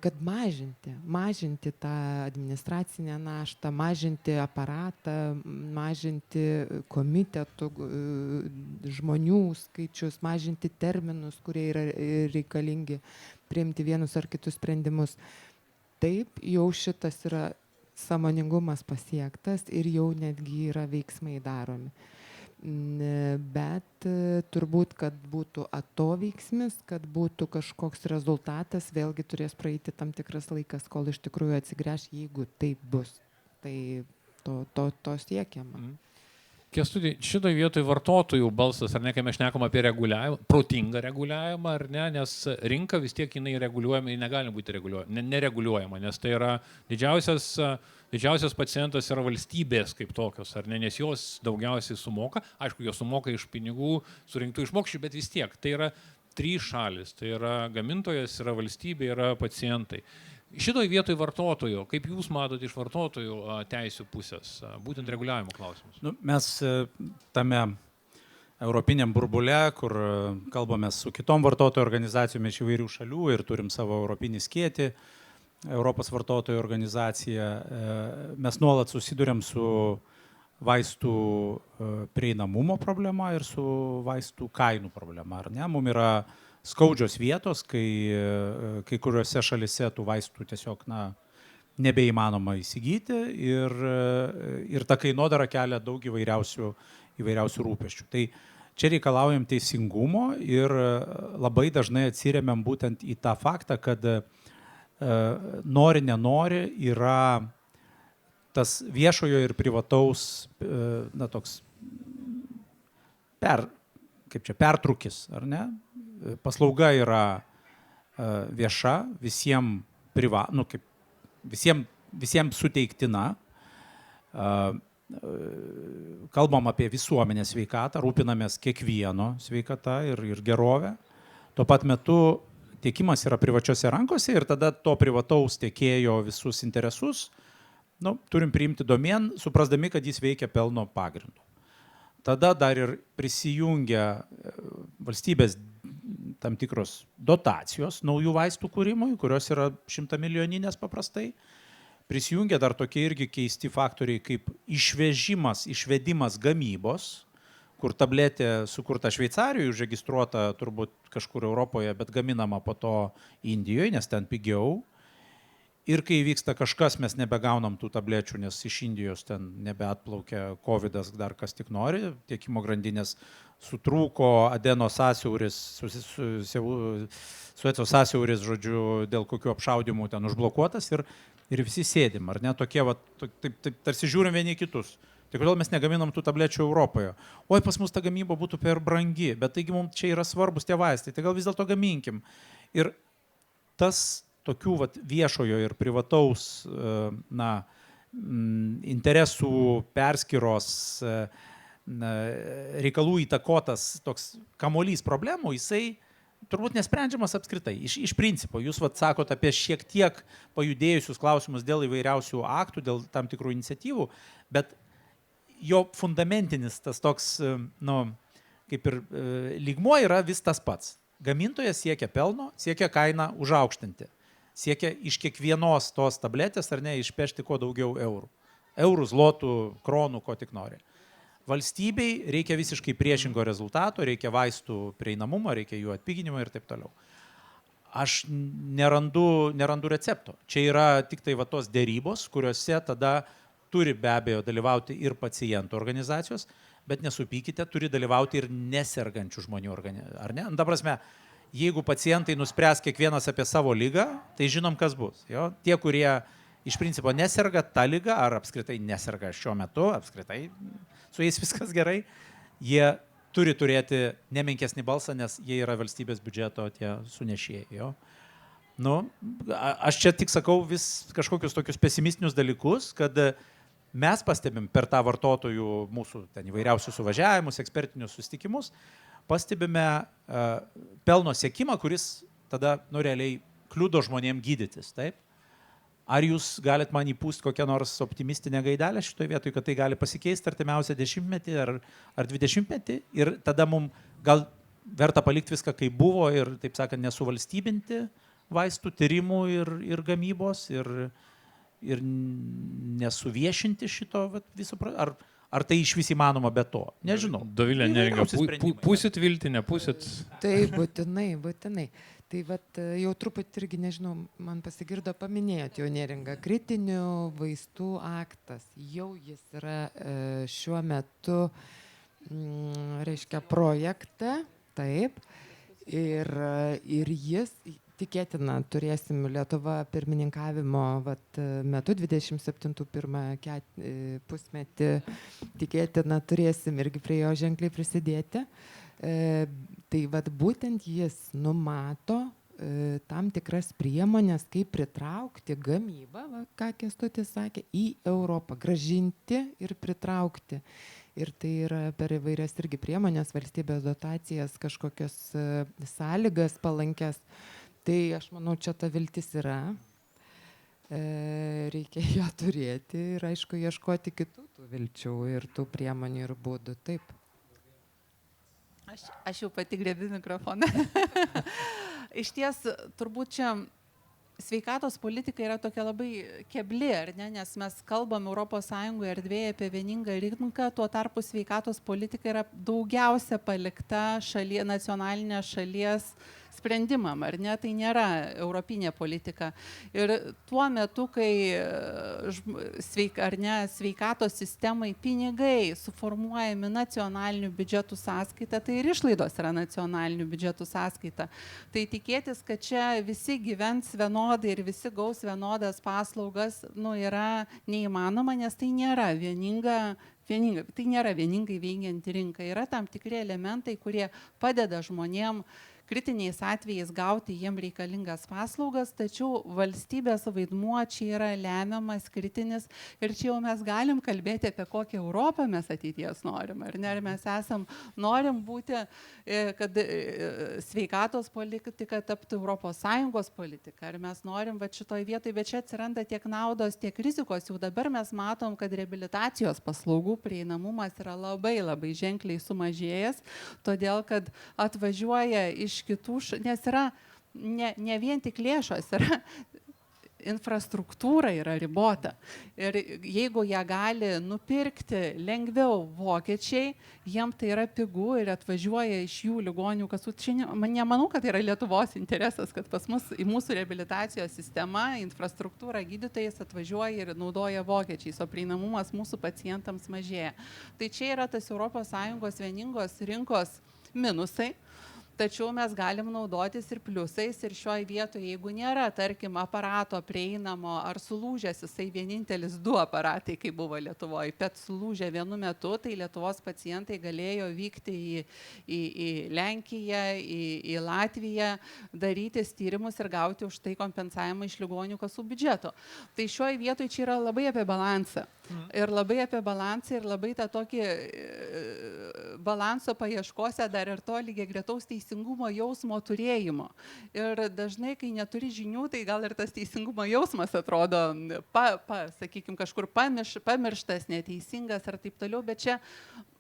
Speaker 3: kad mažinti tą administracinę naštą, mažinti aparatą, mažinti komitetų žmonių skaičius, mažinti terminus, kurie yra reikalingi priimti vienus ar kitus sprendimus. Taip, jau šitas yra sąmoningumas pasiektas ir jau netgi yra veiksmai daromi. Bet turbūt, kad būtų atoveiksmis, kad būtų kažkoks rezultatas, vėlgi turės praeiti tam tikras laikas, kol iš tikrųjų atsigręš, jeigu taip bus. Tai to siekiama.
Speaker 1: Kęstuti, šitoje vietoje vartotojų balsas, ar ne, kai mes šnekam apie reguliavimą, protingą reguliavimą, ar ne, nes rinka vis tiek jinai reguliuojama, ji negali būti nereguliuojama, nes tai yra didžiausias pacientas yra valstybės kaip tokios, ar ne, nes jos daugiausiai sumoka, aišku, jos sumoka iš pinigų surinktų iš mokesčių, bet vis tiek tai yra 3 šalis, tai yra gamintojas, yra valstybė, yra pacientai. Šitoj vietoj vartotojų, kaip jūs matote iš vartotojų teisių pusės, būtent reguliavimo klausimus?
Speaker 4: Mes tame europiniam burbule, kur kalbame su kitom vartotojų organizacijomis iš įvairių šalių ir turim savo europinį skėtį, Europos vartotojų organizacija, mes nuolat susidurėm su vaistų prieinamumo problema ir su vaistų kainų problema. Ar ne? Mums yra skaudžios vietos, kai kuriuose šalise tų vaistų tiesiog nebeįmanoma įsigyti ir ta kainodara kelia daug įvairiausių rūpesčių. Tai čia reikalaujam teisingumo ir labai dažnai atsiremiam būtent į tą faktą, kad nori, nenori yra tas viešojo ir privataus toks pertrūkis, ar ne? Paslauga yra vieša, visiems suteiktina. Kalbam apie visuomenės sveikatą, rūpinamės kiekvieno sveikata ir gerovę. Tuo pat metu tiekimas yra privačiose rankose ir tada to privataus tiekėjo visus interesus turim priimti domėn, suprasdami, kad jis veikia pelno pagrindu. Tada dar ir prisijungia valstybės tam tikros dotacijos naujų vaistų kūrimui, kurios yra 100-milijoninės paprastai. Prisijungia dar tokie irgi keisti faktoriai kaip išvedimas gamybos, kur tabletė sukurta Šveicarijoje, užregistruota turbūt kažkur Europoje, bet gaminama po to Indijoje, nes ten pigiau. Ir kai vyksta kažkas, mes nebegaunam tų tablečių, nes iš Indijos ten nebeatplaukia covidas, dar kas tik nori, tiekimo grandinės sutrūko, adeno sąsiauris, Sueco sąsiauris, žodžiu, dėl kokių apšaudimų ten užblokuotas ir visi sėdim, ar ne, tokie, taip tarsi žiūrim vieni kitus. Tai kodėl mes negaminam tų tablečių Europoje? Oi, pas mus ta gamyba būtų per brangi, bet taigi mums čia yra svarbus tie vaistai, tai gal vis dėlto gaminkim. Ir tas tokių viešojo ir privataus interesų perskyros reikalų įtakotas toks kamuolys problemų, jisai turbūt nesprendžiamas apskritai. Iš principo, jūs sakot apie šiek tiek pajudėjusius klausimus dėl įvairiausių aktų, dėl tam tikrų iniciatyvų, bet jo fundamentinis tas toks, kaip ir lygmuo yra vis tas pats. Gamintojas siekia pelno, siekia kainą užaukštinti. Siekia iš kiekvienos tos tabletės ar ne išpešti kuo daugiau eurų. Eurų, zlotų, kronų, ko tik nori. Valstybei reikia visiškai priešingo rezultato, reikia vaistų prieinamumo, reikia jų atpiginimo ir taip toliau. Aš nerandu recepto. Čia yra tik tai tos dėrybos, kuriuose tada turi be abejo dalyvauti ir pacientų organizacijos, bet nesupykite, turi dalyvauti ir nesergančių žmonių organizacijos. Ar ne? Ta prasme, jeigu pacientai nuspręs kiekvienas apie savo ligą, tai žinom, kas bus. Jo? Tie, kurie iš principo neserga tą ligą, ar apskritai neserga šiuo metu, apskritai su jais viskas gerai, jie turi turėti nemenkesnį balsą, nes jie yra valstybės biudžeto tie sunešėjai. Jo? Aš čia tik sakau vis kažkokius tokius pesimistinius dalykus, kad mes pastebim per tą vartotojų mūsų ten įvairiausius suvažiavimus, ekspertinius susitikimus, pastebime pelno siekimą, kuris tada realiai kliudo žmonėm gydytis. Taip? Ar jūs galit man įpūsti kokią nors optimistinę gaidelę šitoje vietoje, kad tai gali pasikeisti artimiausią 10-metį ar 20-metį ir tada mums gal verta palikti viską kaip buvo ir, taip sakant, nesuvalstybinti vaistų tyrimų ir gamybos ir nesuviešinti šito viso, ar tai iš vis įmanoma be to? Nežinau.
Speaker 1: Dovilė Neringa, pusit vilti, nepusit?
Speaker 3: Tai būtinai. Tai jau truputį irgi, nežinau, man pasigirdo paminėjot jau Neringa, kritinių vaistų aktas. Jau jis yra šiuo metu, reiškia, projekte, taip, ir jis tikėtina turėsim Lietuva pirmininkavimo metu 27 pirmą pusmetį tikėtina turėsim irgi prie jo ženkliai prisidėti. Tai būtent jis numato tam tikras priemonės, kaip pritraukti gamybą, ką Kęstutis sakė, į Europą, grąžinti ir pritraukti. Ir tai yra per įvairias irgi priemonės, valstybės dotacijas, kažkokias sąlygas palankės. Tai aš manau, čia ta viltis yra, reikia ją turėti ir aišku ieškoti kitų tų vilčių ir tų priemonių ir būdų. Taip.
Speaker 2: Aš jau pati grėbiu mikrofoną. Iš ties, turbūt čia sveikatos politika yra tokia labai kebli, ar ne, nes mes kalbam ES erdvėje apie vieningą rinką, tuo tarpu sveikatos politika yra daugiausia palikta nacionalinės šalies sprendimam, ar ne, tai nėra europinė politika. Ir tuo metu, kai sveikatos sistemai pinigai suformuojami nacionalinių biudžetų sąskaita, tai ir išlaidos yra nacionalinių biudžetų sąskaita. Tai tikėtis, kad čia visi gyvens vienodai ir visi gaus vienodas paslaugas, yra neįmanoma, nes tai nėra tai nėra vieningai veikianti rinka. Yra tam tikri elementai, kurie padeda žmonėm kritiniais atvejais gauti jiem reikalingas paslaugas, tačiau valstybės vaidmuo čia yra lemiamas, kritinis ir čia jau mes galim kalbėti apie kokią Europą mes ateities norim, ar ne, ar mes norim būti, kad sveikatos politika taptų ES politika, ar mes norim šitoj vietoj, bet čia atsiranda tiek naudos, tiek rizikos, jau dabar mes matom, kad reabilitacijos paslaugų prieinamumas yra labai ženkliai sumažėjęs, todėl kad atvažiuoja iš kitų, nes yra ne vien tik lėšos, yra infrastruktūra yra ribota. Ir jeigu ją gali nupirkti lengviau vokiečiai, jiem tai yra pigu ir atvažiuoja iš jų ligonių kasų. Nemanau, kad tai yra Lietuvos interesas, kad pas mus į mūsų reabilitacijos sistemą, infrastruktūrą gydytojais atvažiuoja ir naudoja vokiečiais, o prieinamumas mūsų pacientams mažėja. Tai čia yra tas ES vieningos rinkos minusai. Tačiau mes galim naudotis ir pliusais ir šioje vietoje, jeigu nėra, tarkim, aparato prieinamo ar sulūžęs, jisai vienintelis 2 aparatai, kaip buvo Lietuvoje, bet sulūžę vienu metu, tai Lietuvos pacientai galėjo vykti į Lenkiją, į Latviją, darytis tyrimus ir gauti už tai kompensavimą iš ligonių kasų biudžeto. Tai šioje vietoje čia yra labai apie balansą. Ir labai apie balansą ir labai tą tokį balanso paieškose dar ir to lygiai gretaus teisingumo jausmo turėjimo. Ir dažnai, kai neturi žinių, tai gal ir tas teisingumo jausmas atrodo, sakykime, kažkur pamirštas, neteisingas ar taip toliau, bet čia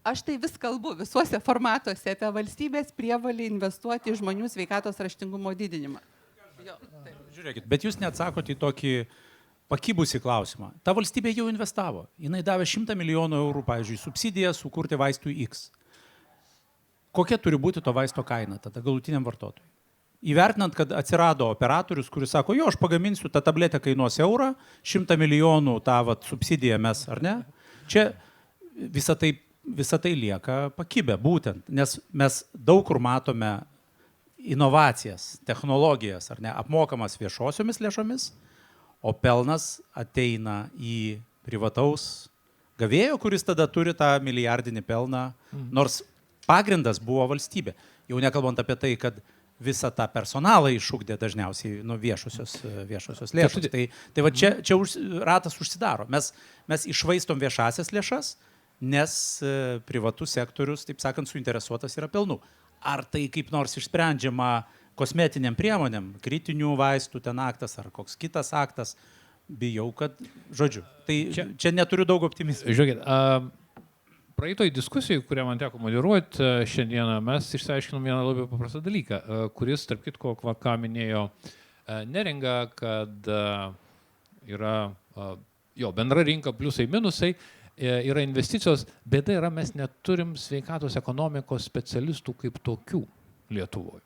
Speaker 2: aš tai vis kalbu visuose formatuose apie valstybės prievolį investuoti į žmonių sveikatos raštingumo didinimą.
Speaker 4: Žiūrėkit, bet jūs neatsakote į tokį pakibusį klausimą. Ta valstybė jau investavo. Jinai davė 100 milijonų eurų, pavyzdžiui, subsidiją sukurti vaistų X. Kokia turi būti to vaisto kaina tada galutiniam vartotojui? Įvertinant, kad atsirado operatorius, kuris sako, jo, aš pagaminsiu, ta tabletė kainuos eurą, 100 milijonų tą subsidiją mes, ar ne? Čia visa tai lieka pakibę būtent, nes mes daug kur matome inovacijas, technologijas, ar ne, apmokamas viešosiomis lėšomis, o pelnas ateina į privataus gavėjo, kuris tada turi tą milijardinį pelną, nors pagrindas buvo valstybė. Jau nekalbant apie tai, kad visą tą personalą išugdė dažniausiai viešosios lėšos. Tai va čia ratas užsidaro. Mes išvaistom viešasias lėšas, nes privatus sektorius, taip sakant, suinteresuotas yra pelnu. Ar tai kaip nors išsprendžiama kosmetiniam priemonėm, kritinių vaistų ten aktas ar koks kitas aktas, bijau, kad, žodžiu, tai čia neturiu daug optimizmo.
Speaker 1: Žiūrėkit, praeitoj diskusijai, kurią man teko moderuoti šiandieną, mes išsiaiškinom vieną labai paprastą dalyką, kuris, tarp kitko, ką minėjo Neringa, kad yra bendra rinka, pliusai, minusai, yra investicijos, bėda yra, mes neturim sveikatos ekonomikos specialistų kaip tokių Lietuvoje.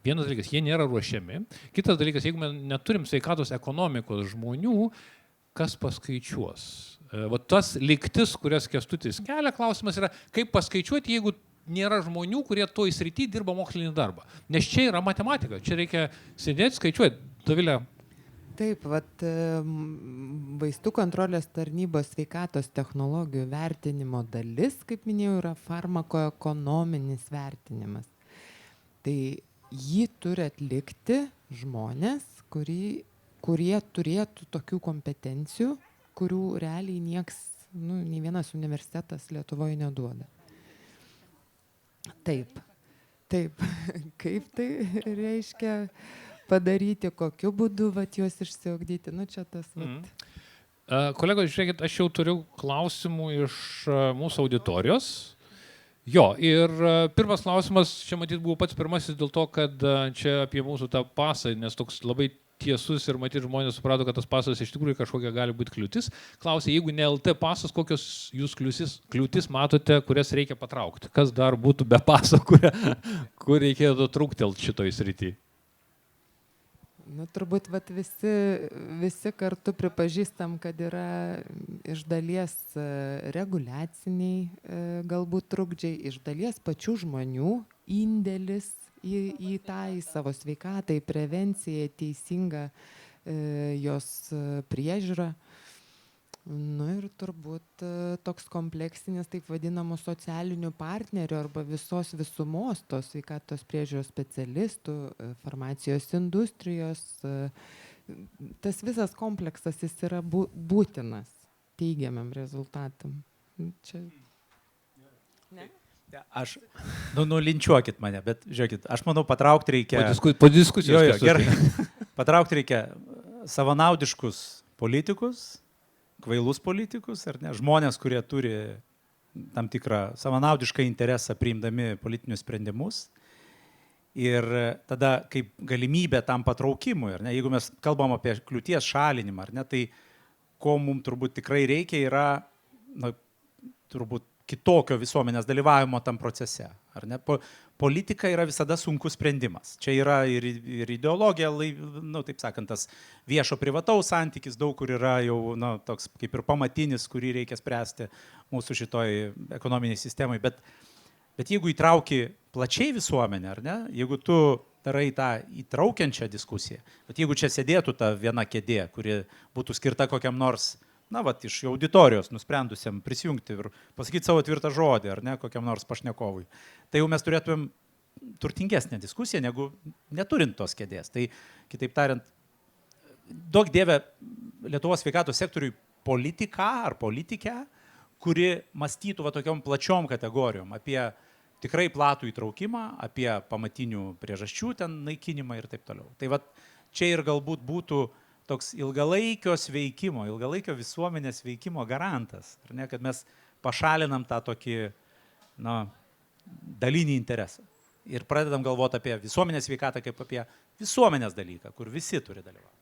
Speaker 1: Vienas dalykas, jie nėra ruošiami. Kitas dalykas, jeigu mes neturim sveikatos ekonomikos žmonių, kas paskaičiuos? Va tas lygtis, kurias Kęstutis kelia, klausimas yra, kaip paskaičiuoti, jeigu nėra žmonių, kurie toj srity dirba mokslinį darbą. Nes čia yra matematika, čia reikia sėdėti, skaičiuoti. Dovilė.
Speaker 3: Taip, vaistų kontrolės tarnybos sveikatos technologijų vertinimo dalis, kaip minėjau, yra farmakoekonominis vertinimas. Tai jį turi atlikti žmonės, kurie turėtų tokių kompetencijų, kurių realiai nieks, nei vienas universitetas Lietuvoje neduoda. Taip. Kaip tai reiškia padaryti, kokiu būdu juos išsiugdyti? Čia tas.
Speaker 1: Kolegos, žiūrėkit, aš jau turiu klausimų iš mūsų auditorijos. Jo, ir pirmas klausimas, čia matyt buvo pats pirmasis dėl to, kad čia apie mūsų tą pasą, nes toks labai tiesus ir matyti žmonės suprato, kad tas pasas iš tikrųjų kažkokia gali būti kliūtis. Klausė, jeigu ne LT pasas, kokios jūs kliūtis matote, kurias reikia patraukti? Kas dar būtų be paso, kur reikėtų trūktelti šitoj srity?
Speaker 3: Nu, turbūt visi kartu pripažįstam, kad yra iš dalies reguliaciniai galbūt trukdžiai, iš dalies pačių žmonių indėlis į savo sveikatą, į prevenciją, teisingą jos priežiūrą. Nu ir turbūt toks kompleksinis, taip vadinamų socialinių partnerių arba visos visumos tos sveikatos priežiūros specialistų, farmacijos industrijos, tas visas kompleksas jis yra būtinas teigiamam rezultatam. Čia... Ne?
Speaker 4: Aš, linčiuokit mane, bet žiūrėkit, aš manau, patraukti reikia...
Speaker 1: Po diskusijos.
Speaker 4: Gerai. Patraukti reikia savanaudiškus politikus, kvailus politikus, ar ne, žmonės, kurie turi tam tikrą savanaudišką interesą priimdami politinius sprendimus. Ir tada kaip galimybė tam patraukimui, ar ne, jeigu mes kalbam apie kliūties šalinimą, ar ne, tai ko mums turbūt tikrai reikia yra, turbūt kitokio visuomenės dalyvavimo tam procese. Ar ne? Politika yra visada sunkus sprendimas. Čia yra ir ideologija, taip sakant, tas viešo privataus santykis, daug kur yra jau toks kaip ir pamatinis, kurį reikia spręsti mūsų šitoj ekonominiai sistemai. Bet jeigu įtrauki plačiai visuomenę, ar ne, jeigu tu darai tą įtraukiančią diskusiją, bet jeigu čia sėdėtų ta viena kėdė, kuri būtų skirta kokiam nors iš auditorijos nusprendusiam prisijungti ir pasakyti savo tvirtą žodį, ar ne, kokiam nors pašnekovui. Tai jau mes turėtumėm turtingesnę diskusiją, negu neturint tos kėdės. Tai, kitaip tariant, duok Dieve Lietuvos sveikatos sektoriui politiką ar politikę, kuri mąstytų tokiom plačiom kategorijom apie tikrai platų įtraukimą, apie pamatinių priežasčių ten naikinimą ir taip toliau. Tai čia ir galbūt būtų toks ilgalaikio visuomenės veikimo garantas, ar ne, kad mes pašalinam tą tokį dalinį interesą ir pradedam galvoti apie visuomenės sveikatą kaip apie visuomenės dalyką, kur visi turi dalyvauti.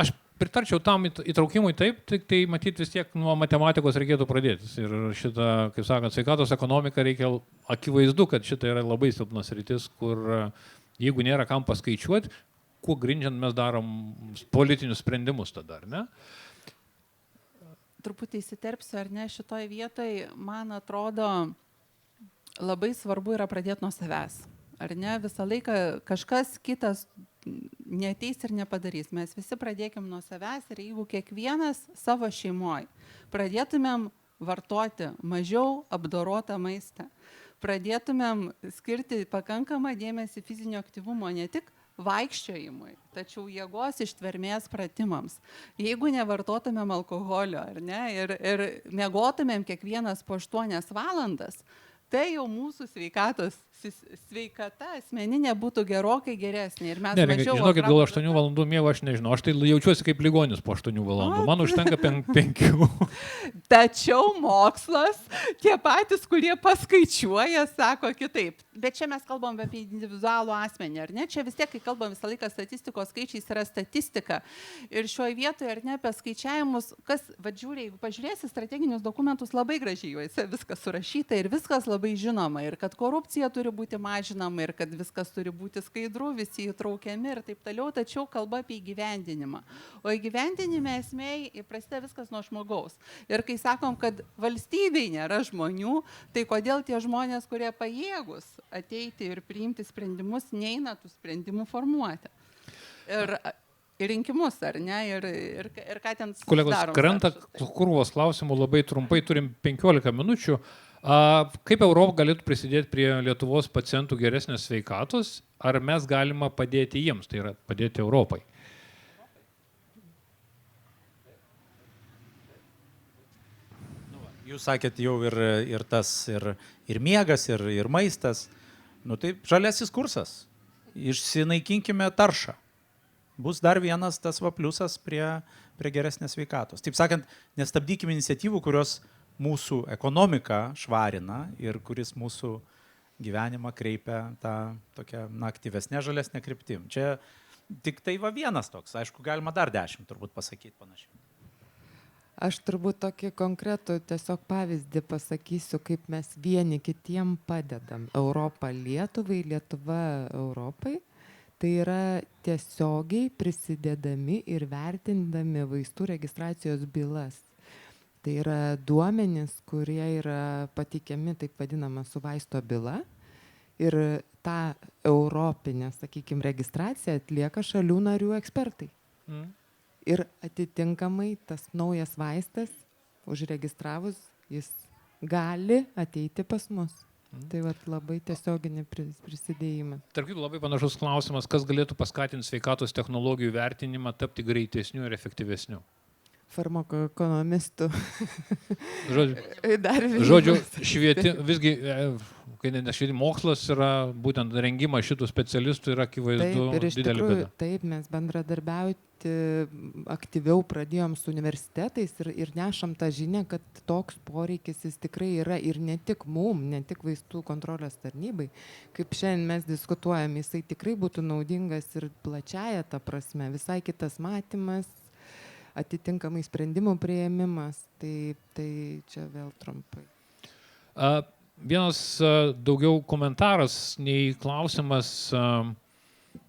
Speaker 1: Aš pritarčiau tam įtraukimui taip, tai matyti vis tiek nuo matematikos reikėtų pradėti. Ir šitą, kaip sakant, sveikatos ekonomika reikia akivaizdu, kad šitą yra labai silpnas rytis, kur jeigu nėra kam paskaičiuoti, kuo grindžiant mes darom politinius sprendimus tada, ar ne?
Speaker 2: Truputį įsiterpsiu, ar ne, šitoj vietoj, man atrodo, labai svarbu yra pradėti nuo savęs. Ar ne, visą laiką kažkas kitas neateis ir nepadarys. Mes visi pradėkim nuo savęs ir jeigu kiekvienas savo šeimoje pradėtumėm vartoti mažiau apdorotą maistą, pradėtumėm skirti pakankamą dėmesį fizinio aktyvumo ne tik vaikščiojimui, tačiau jėgos ištvermės pratimams. Jeigu nevartotumėm alkoholio, ar ne, ir miegotumėm kiekvienas po 8 valandas, tai jau mūsų sveikata asmeninė būtų gerokai geresnė. Ir mes mažiau...
Speaker 1: Žinokit, gal 8 valandų miego aš nežinau. Aš tai jaučiuosi kaip ligonis po 8 valandų. Man užtenka 5.
Speaker 2: Tačiau mokslas, tie patys, kurie paskaičiuoja, sako kitaip. Bet čia mes kalbam apie individualų asmenį, ar ne? Čia vis tiek, kai kalbam visą laiką statistikos skaičiais, yra statistika. Ir šioje vietoje, ar ne, apie skaičiavimus, kas, žiūrė, jeigu pažiūrėsi strateginius dokumentus, labai gražiai juose viskas surašyta ir viskas labai žinoma. Ir kad korupcija turi būti mažinama, ir kad viskas turi būti skaidru, visi įtraukiami ir taip toliau, tačiau kalba apie įgyvendinimą. O įgyvendinime esmėj prasideda viskas nuo žmogaus. Ir kai sakom, kad valstybėj nėra žmonių, tai kodėl tie žmonės, kurie pajėgus ateiti ir priimti sprendimus, neina tų sprendimų formuoti. Ir rinkimus, ar ne? Ir ką ten darom.
Speaker 1: Kolegos, krenta krūvos klausimų, labai trumpai, turim 15 minučių. Kaip Europa galėtų prisidėti prie Lietuvos pacientų geresnės sveikatos? Ar mes galima padėti jiems, tai yra padėti Europai?
Speaker 4: Jūs sakėt jau ir miegas, ir maistas. Tai žaliasis kursas. Išsinaikinkime taršą. Bus dar vienas tas pliusas prie geresnės sveikatos. Taip sakant, nestabdykime iniciatyvų, kurios mūsų ekonomiką švarina ir kuris mūsų gyvenimą kreipia tą tokią aktyvesnę, žalesnę kryptim. Čia Tik tai va vienas toks, aišku, galima dar 10 turbūt pasakyti panašiai.
Speaker 3: Aš turbūt tokį konkretų tiesiog pavyzdį pasakysiu, kaip mes vieni kitiem padedam. Europą Lietuvai, Lietuva Europai. Tai yra tiesiogiai prisidėdami ir vertindami vaistų registracijos bylas. Tai yra duomenys, kurie yra pateikiami taip vadinama su vaisto byla. Ir tą europinę, sakykime, registraciją atlieka šalių narių ekspertai. Ir atitinkamai tas naujas vaistas, užregistravus, jis gali ateiti pas mus. Tai vat labai tiesioginį prisidėjimas.
Speaker 1: Tarp kitų labai panašus klausimas, kas galėtų paskatinti sveikatos technologijų vertinimą tapti greitesniu ir efektyvesniu?
Speaker 3: Farmakoekonomistų.
Speaker 1: Žodžiu, visgi, kai nešvietimo mokslas yra, būtent rengimas šitų specialistų yra akivaizdu didelė bėda.
Speaker 3: Taip, mes bendradarbiauti aktyviau pradėjom su universitetais ir nešam tą žinią, kad toks poreikis jis tikrai yra ir ne tik mum, ne tik vaistų kontrolės tarnybai. Kaip šiandien mes diskutuojam, jisai tikrai būtų naudingas ir plačiaja ta prasme, visai kitas matymas, atitinkamai sprendimų priėmimas, tai čia vėl trumpai.
Speaker 1: Vienas daugiau komentaras nei klausimas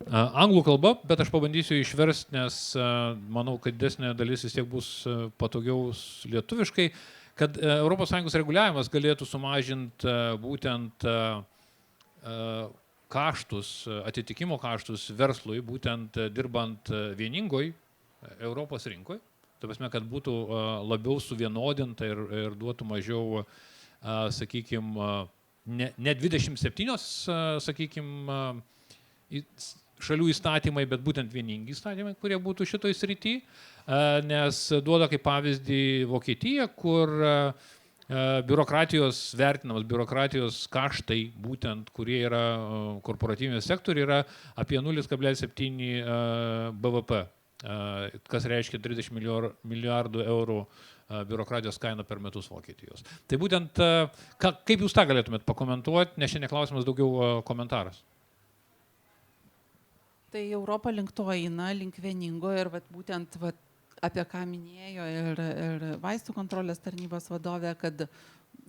Speaker 1: anglų kalba, bet aš pabandysiu išversti, nes manau, kad didesnė dalis vis tiek bus patogiau lietuviškai, kad ES reguliavimas galėtų sumažinti būtent kaštus, atitikimo kaštus verslui, būtent dirbant vieningoj Europos rinkoje. Tai prasme, kad būtų labiau suvienodinta ir duotų mažiau, sakykime, ne 27, sakykime, šalių įstatymai, bet būtent vieningi įstatymai, kurie būtų šitoj srity, nes duoda kaip pavyzdį Vokietija, kur biurokratijos kaštai, būtent, kurie yra korporatyvinės sektoriai, yra apie 0,7 BVP. Kas reiškia 30 milijardų eurų biurokratijos kaina per metus Vokietijos. Tai būtent, kaip jūs tą galėtumėt pakomentuoti, nes šiandien klausimas daugiau komentaras.
Speaker 2: Tai Europa link to eina, link vieningo ir būtent apie ką minėjo ir vaistų kontrolės tarnybos vadovė, kad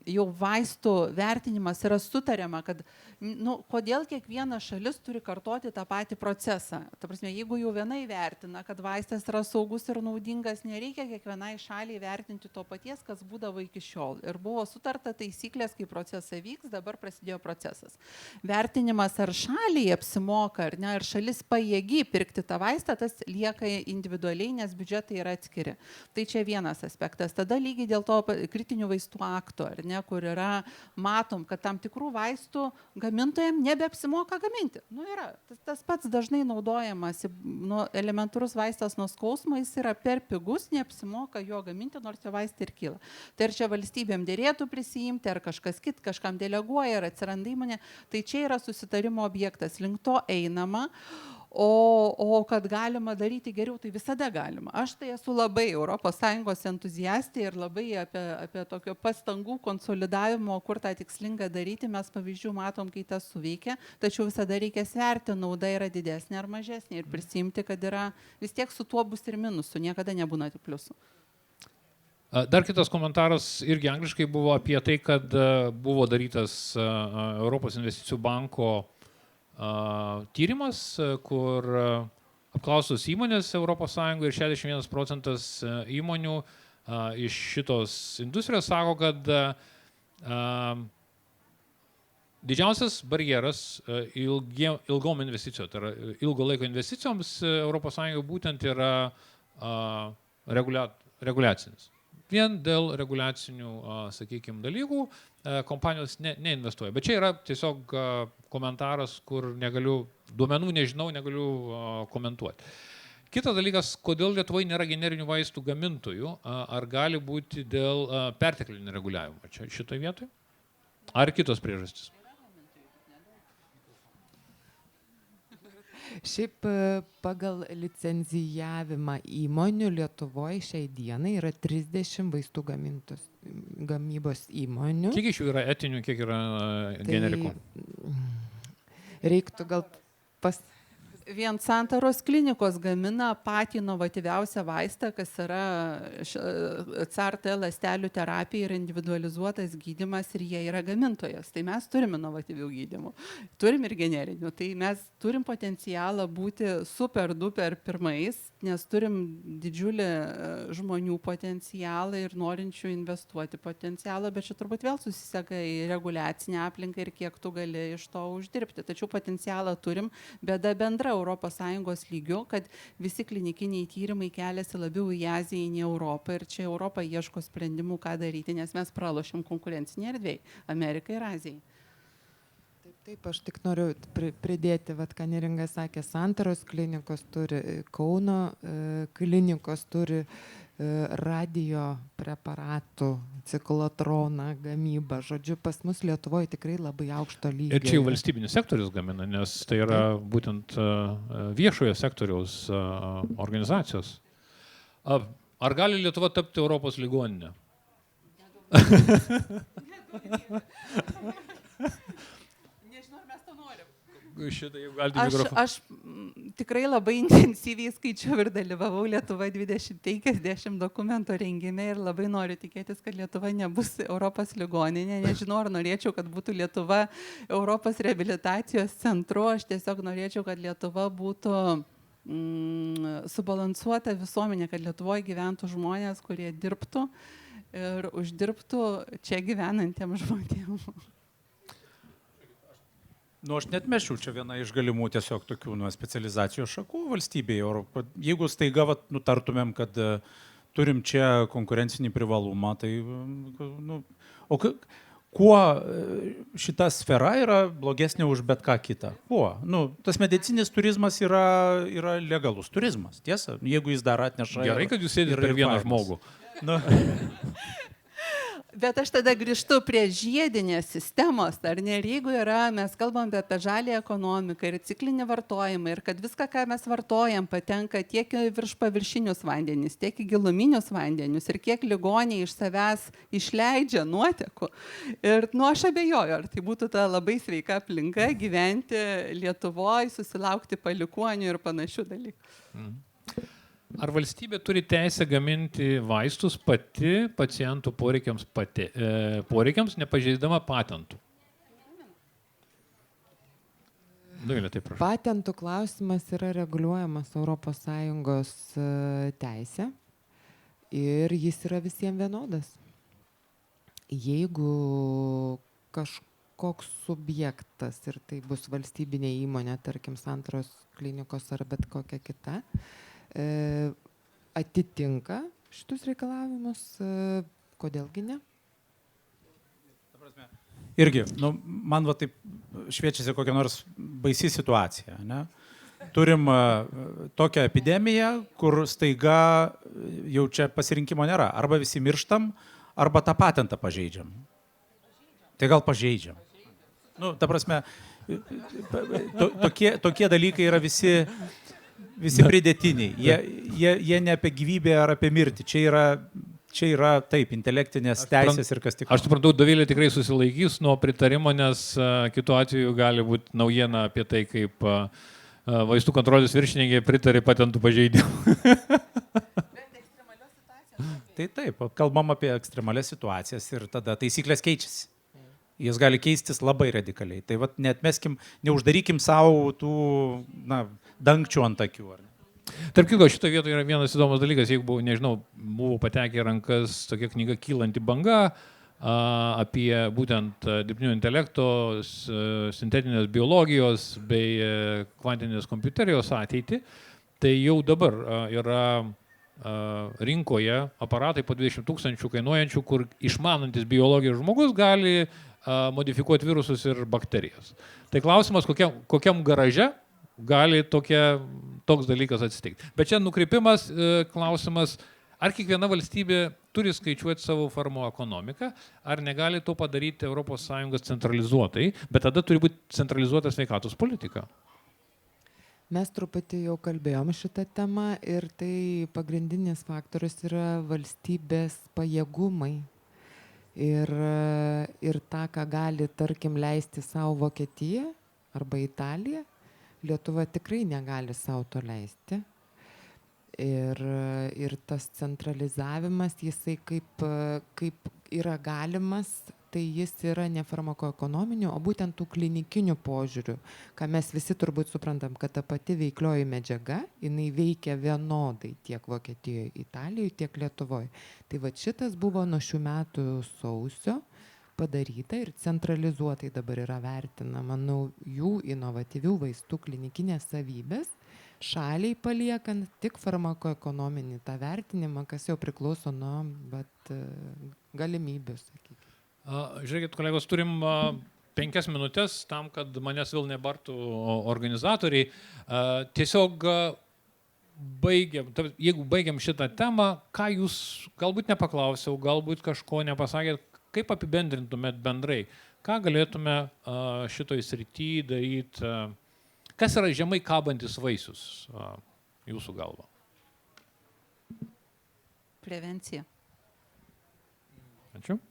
Speaker 2: jau vaistų vertinimas yra sutariama, kad kodėl kiekviena šalis turi kartoti tą patį procesą. Ta prasme, jeigu jau viena įvertina, kad vaistas yra saugus ir naudingas, nereikia kiekvienai šaliai vertinti to paties, kas būdavo iki šiol. Ir buvo sutarta taisyklės, kai procesai vyks, dabar prasidėjo procesas. Vertinimas ar šaliai apsimoka, ar ne, ar šalis pajėgi pirkti tą vaistą, tas lieka individualiai, nes biudžetai yra atskiri. Tai čia vienas aspektas. Tada lygiai dėl to kritinių vaistų akto, ar ne, kur yra, matom, kad tam tikrų vaistų gamintojams nebeapsimoka gaminti. Yra. Tas pats dažnai naudojamas elementarus vaistas nuo skausmo, jis yra per pigus, neapsimoka jo gaminti, nors jo vaistai ir kyla. Tai ar čia valstybėm dėrėtų prisijimti, ar kažkas kit, kažkam deleguoja, ar atsiranda įmonė, tai čia yra susitarimo objektas, link to einama. O kad galima daryti geriau, tai visada galima. Aš tai esu labai ES entuziastė ir labai apie tokio pastangų konsolidavimo, kur tą tikslingą daryti, mes pavyzdžių matom, kai tas suveikia, tačiau visada reikia sverti, nauda yra didesnė ar mažesnė ir prisimti, kad yra vis tiek su tuo bus ir minusų, niekada nebūna tik pliusų.
Speaker 1: Dar kitas komentaras irgi angliškai buvo apie tai, kad buvo darytas Europos investicijų banko tyrimas, kur apklausos įmonės ES ir 61% įmonių iš šitos industrijos sako, kad didžiausias barjeras ilgom investicijom, tai yra ilgo laiko investicijoms ES būtent yra reguliacinis. Vien dėl reguliacinių, sakykime, dalykų kompanijos neinvestuoja. Bet čia yra tiesiog komentaras, kur duomenų nežinau, negaliu komentuoti. Kitas dalykas, kodėl Lietuvoje nėra generinių vaistų gamintojų, ar gali būti dėl perteklinio reguliavimo čia šitoje vietoje? Ar kitos priežastys?
Speaker 3: Šiaip pagal licenzijavimą įmonių Lietuvoje šiai dienai yra 30 vaistų gamybos įmonių.
Speaker 1: Kiek iš jų yra etinių, kiek yra generikų?
Speaker 3: Reiktų gal
Speaker 2: Vien Santaros klinikos gamina patį inovatyviausią vaistą, kas yra CAR-T ląstelių terapija ir individualizuotas gydymas, ir jie yra gamintojas. Tai mes turim inovatyvių gydymų, turim ir generinių. Tai mes turim potencialą būti super duper pirmais, nes turim didžiulį žmonių potencialą ir norinčių investuoti potencialą, bet čia turbūt vėl susiseka į reguliacinę aplinką ir kiek tu gali iš to uždirbti. Tačiau potencialą turim, bėda bendra ES lygiu, kad visi klinikiniai tyrimai keliasi labiau į Aziją, į Europą, ir čia Europa ieško sprendimų, ką daryti, nes mes pralošim konkurencinį erdvėj Amerikai ir Azijai.
Speaker 3: Taip, aš tik noriu pridėti, ką Neringa sakė, Santaros klinikos turi, Kauno klinikos turi radio preparatų, ciklotroną, gamybą. Žodžiu, pas mus Lietuvoje tikrai labai aukšto lygio.
Speaker 1: Ir čia jau valstybinis sektorius gamina, nes tai yra būtent viešojo sektoriaus organizacijos. Ar gali Lietuva tapti Europos ligoninė?
Speaker 2: Nežinau, ar mes to norim.
Speaker 1: Šitą, jeigu galite mikrofoną.
Speaker 2: Aš tikrai labai intensyviai skaičiau ir dalyvavau Lietuva 2050 dokumento rengime ir labai noriu tikėtis, kad Lietuva nebus Europos ligoninė. Nežinau, ar norėčiau, kad būtų Lietuva Europos reabilitacijos centru. Aš tiesiog norėčiau, kad Lietuva būtų subalansuota visuomenė, kad Lietuvoje gyventų žmonės, kurie dirbtų ir uždirbtų čia gyvenantiems žmonėms.
Speaker 4: Aš net mešiu, čia viena iš galimų tiesiog tokių specializacijos šakų valstybėje. Jeigu staiga nutartumėm, kad turim čia konkurencinį privalumą, tai kuo šita sfera yra blogesnė už bet ką kitą? Kuo? Tas medicinis turizmas yra legalus turizmas, tiesa? Jeigu jis dar atneša...
Speaker 1: Gerai, kad jūs sėdite per vieną žmogų.
Speaker 2: Bet aš tada grįžtu prie žiedinės sistemos, ar ne? Ir jeigu mes kalbam apie žalią ekonomiką ir ciklinį vartojimą, ir kad viską, ką mes vartojam, patenka tiek į viršpaviršinius vandenis, tiek į giluminius vandenis, ir kiek ligoniai iš savęs išleidžia nuotekų. Ir aš abejoju, ar tai būtų ta labai sveika aplinka gyventi Lietuvoje, susilaukti palikuonių ir panašių dalykų.
Speaker 1: Ar valstybė turi teisę gaminti vaistus pati pacientų poreikiams, nepažeisdama patentų?
Speaker 3: Patentų klausimas yra reguliuojamas ES teisė ir jis yra visiems vienodas. Jeigu kažkoks subjektas, ir tai bus valstybinė įmonė, tarkim Santaros klinikos ar bet kokia kita, atitinka šitus reikalavimus, kodėlgi ne?
Speaker 4: Irgi, man taip šviečiasi kokia nors baisi situacija. Ne? Turim tokią epidemiją, kur staiga jau čia pasirinkimo nėra. Arba visi mirštam, arba tą patentą pažeidžiam. Tai gal pažeidžiam. Ta prasme, tokie dalykai yra visi pridėtiniai. Jie ne apie gyvybę ar apie mirtį. Čia yra taip, intelektinės teisės ir kas tik.
Speaker 1: Aš suprantu, Dovilė tikrai susilaikys nuo pritarimo, nes kitu atveju gali būti naujiena apie tai, kaip vaistų kontrolės viršininkė pritarė patentų pažeidimų.
Speaker 4: Tai taip, kalbam apie ekstremalias situacijas ir tada taisyklės keičiasi. Jis gali keistis labai radikaliai. Tai neatmeskim, neuždarykim savo tų dangčių ant akių.
Speaker 1: Tarp kitko, šitoje vietoje yra vienas įdomus dalykas. Jeigu buvo patekę į rankas tokia knyga Kylanti banga apie būtent dirbtinio intelekto, sintetinės biologijos bei kvantinės kompiuterijos ateitį, tai jau dabar yra rinkoje aparatai po 20 000 kainuojančių, kur išmanantis biologijos žmogus gali modifikuoti virusus ir bakterijas. Tai klausimas, kokiam garaže gali toks dalykas atsitikti. Bet čia nukreipimas, klausimas, ar kiekviena valstybė turi skaičiuoti savo farmakoekonomiką, ar negali to padaryti ES centralizuotai, bet tada turi būti centralizuota sveikatos politika.
Speaker 3: Mes truputį jau kalbėjom šitą temą ir tai pagrindinis faktorius yra valstybės pajėgumai. Ir tą, ką gali, tarkim, leisti savo Vokietija arba Italija, Lietuva tikrai negali savo to leisti. Ir tas centralizavimas, jisai kaip yra galimas, tai jis yra ne farmakoekonominių, o būtent tų klinikinių požiūrių, ką mes visi turbūt suprantam, kad ta pati veiklioji medžiaga, jinai veikia vienodai tiek Vokietijoje, Italijoje, tiek Lietuvoje. Tai va šitas buvo nuo šių metų sausio padaryta ir centralizuotai dabar yra vertina, manau, jų inovatyvių vaistų klinikinės savybės, šaliai paliekant tik farmakoekonominį tą vertinimą, kas jau priklauso nuo galimybių, sakykime.
Speaker 1: Žiūrėkit, kolegos, turim 5 minutės tam, kad manęs vėl nebartų organizatoriai. Tiesiog jeigu baigiam šitą temą, ką jūs galbūt nepaklausiau, galbūt kažko nepasakėt, kaip apibendrintumėt bendrai, ką galėtume šitoj srity daryti, kas yra žemai kabantis vaisius jūsų galva?
Speaker 2: Prevencija.
Speaker 1: Ačiū.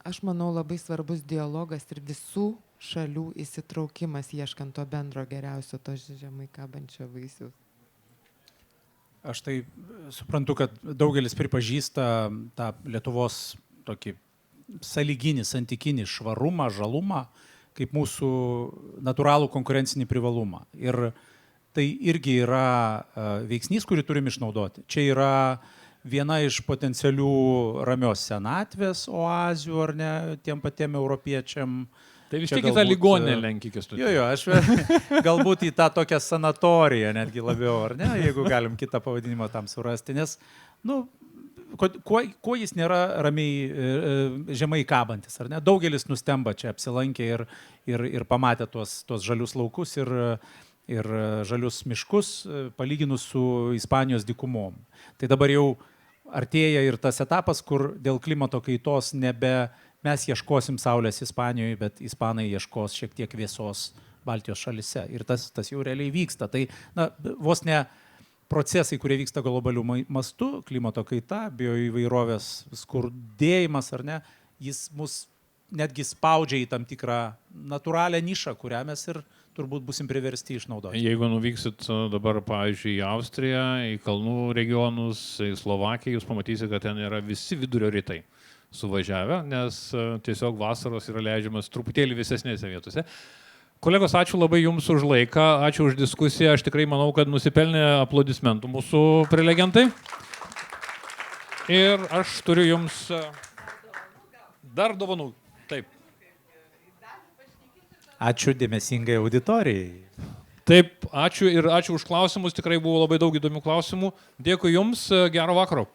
Speaker 3: Aš manau, labai svarbus dialogas ir visų šalių įsitraukimas, ieškant to bendro geriausio, to žemai kabančio vaisiaus.
Speaker 4: Aš tai suprantu, kad daugelis pripažįsta tą Lietuvos tokį sąlyginį, santykinį švarumą, žalumą, kaip mūsų natūralų konkurencinį privalumą. Ir tai irgi yra veiksnys, kurį turim išnaudoti. Čia yra viena iš potencialių ramios senatvės oazių, ar ne, tiem patiem europiečiam.
Speaker 1: Tai vis tiek į tą ligoninę lenki, Kęstuti.
Speaker 4: Jo, aš galbūt į tą tokią sanatoriją netgi labiau, ar ne, jeigu galim kitą pavadinimą tam surasti, nes, kuo jis nėra ramiai žemai kabantis, ar ne? Daugelis nustemba čia apsilankę ir pamatė tuos žalius laukus ir žalius miškus, palyginus su Ispanijos dykumom. Tai dabar jau artėja ir tas etapas, kur dėl klimato kaitos nebe mes ieškosim saulės Ispanijoje, bet ispanai ieškos šiek tiek vėsos Baltijos šalise. Ir tas jau realiai vyksta. Tai vos ne procesai, kurie vyksta globalių mastų, klimato kaita, bioįvairovės skurdėjimas, ar ne, jis mus netgi spaudžia į tam tikrą natūralią nišą, kurią mes ir turbūt busim priversti išnaudoti.
Speaker 1: Jeigu nuvyksit dabar, pavyzdžiui, į Austriją, į kalnų regionus, į Slovakiją, jūs pamatysite, kad ten yra visi vidurio rytai suvažiavę, nes tiesiog vasaros yra leidžiamas truputėlį vėsesnėse vietose. Kolegos, ačiū labai Jums už laiką, ačiū už diskusiją, aš tikrai manau, kad nusipelnė aplodismentų mūsų prelegentai. Ir aš turiu Jums dar dovanų. Taip.
Speaker 4: Ačiū dėmesingai auditorijai.
Speaker 1: Taip, ačiū ir ačiū už klausimus, tikrai buvo labai daug įdomių klausimų. Dėkui Jums, gero vakaro.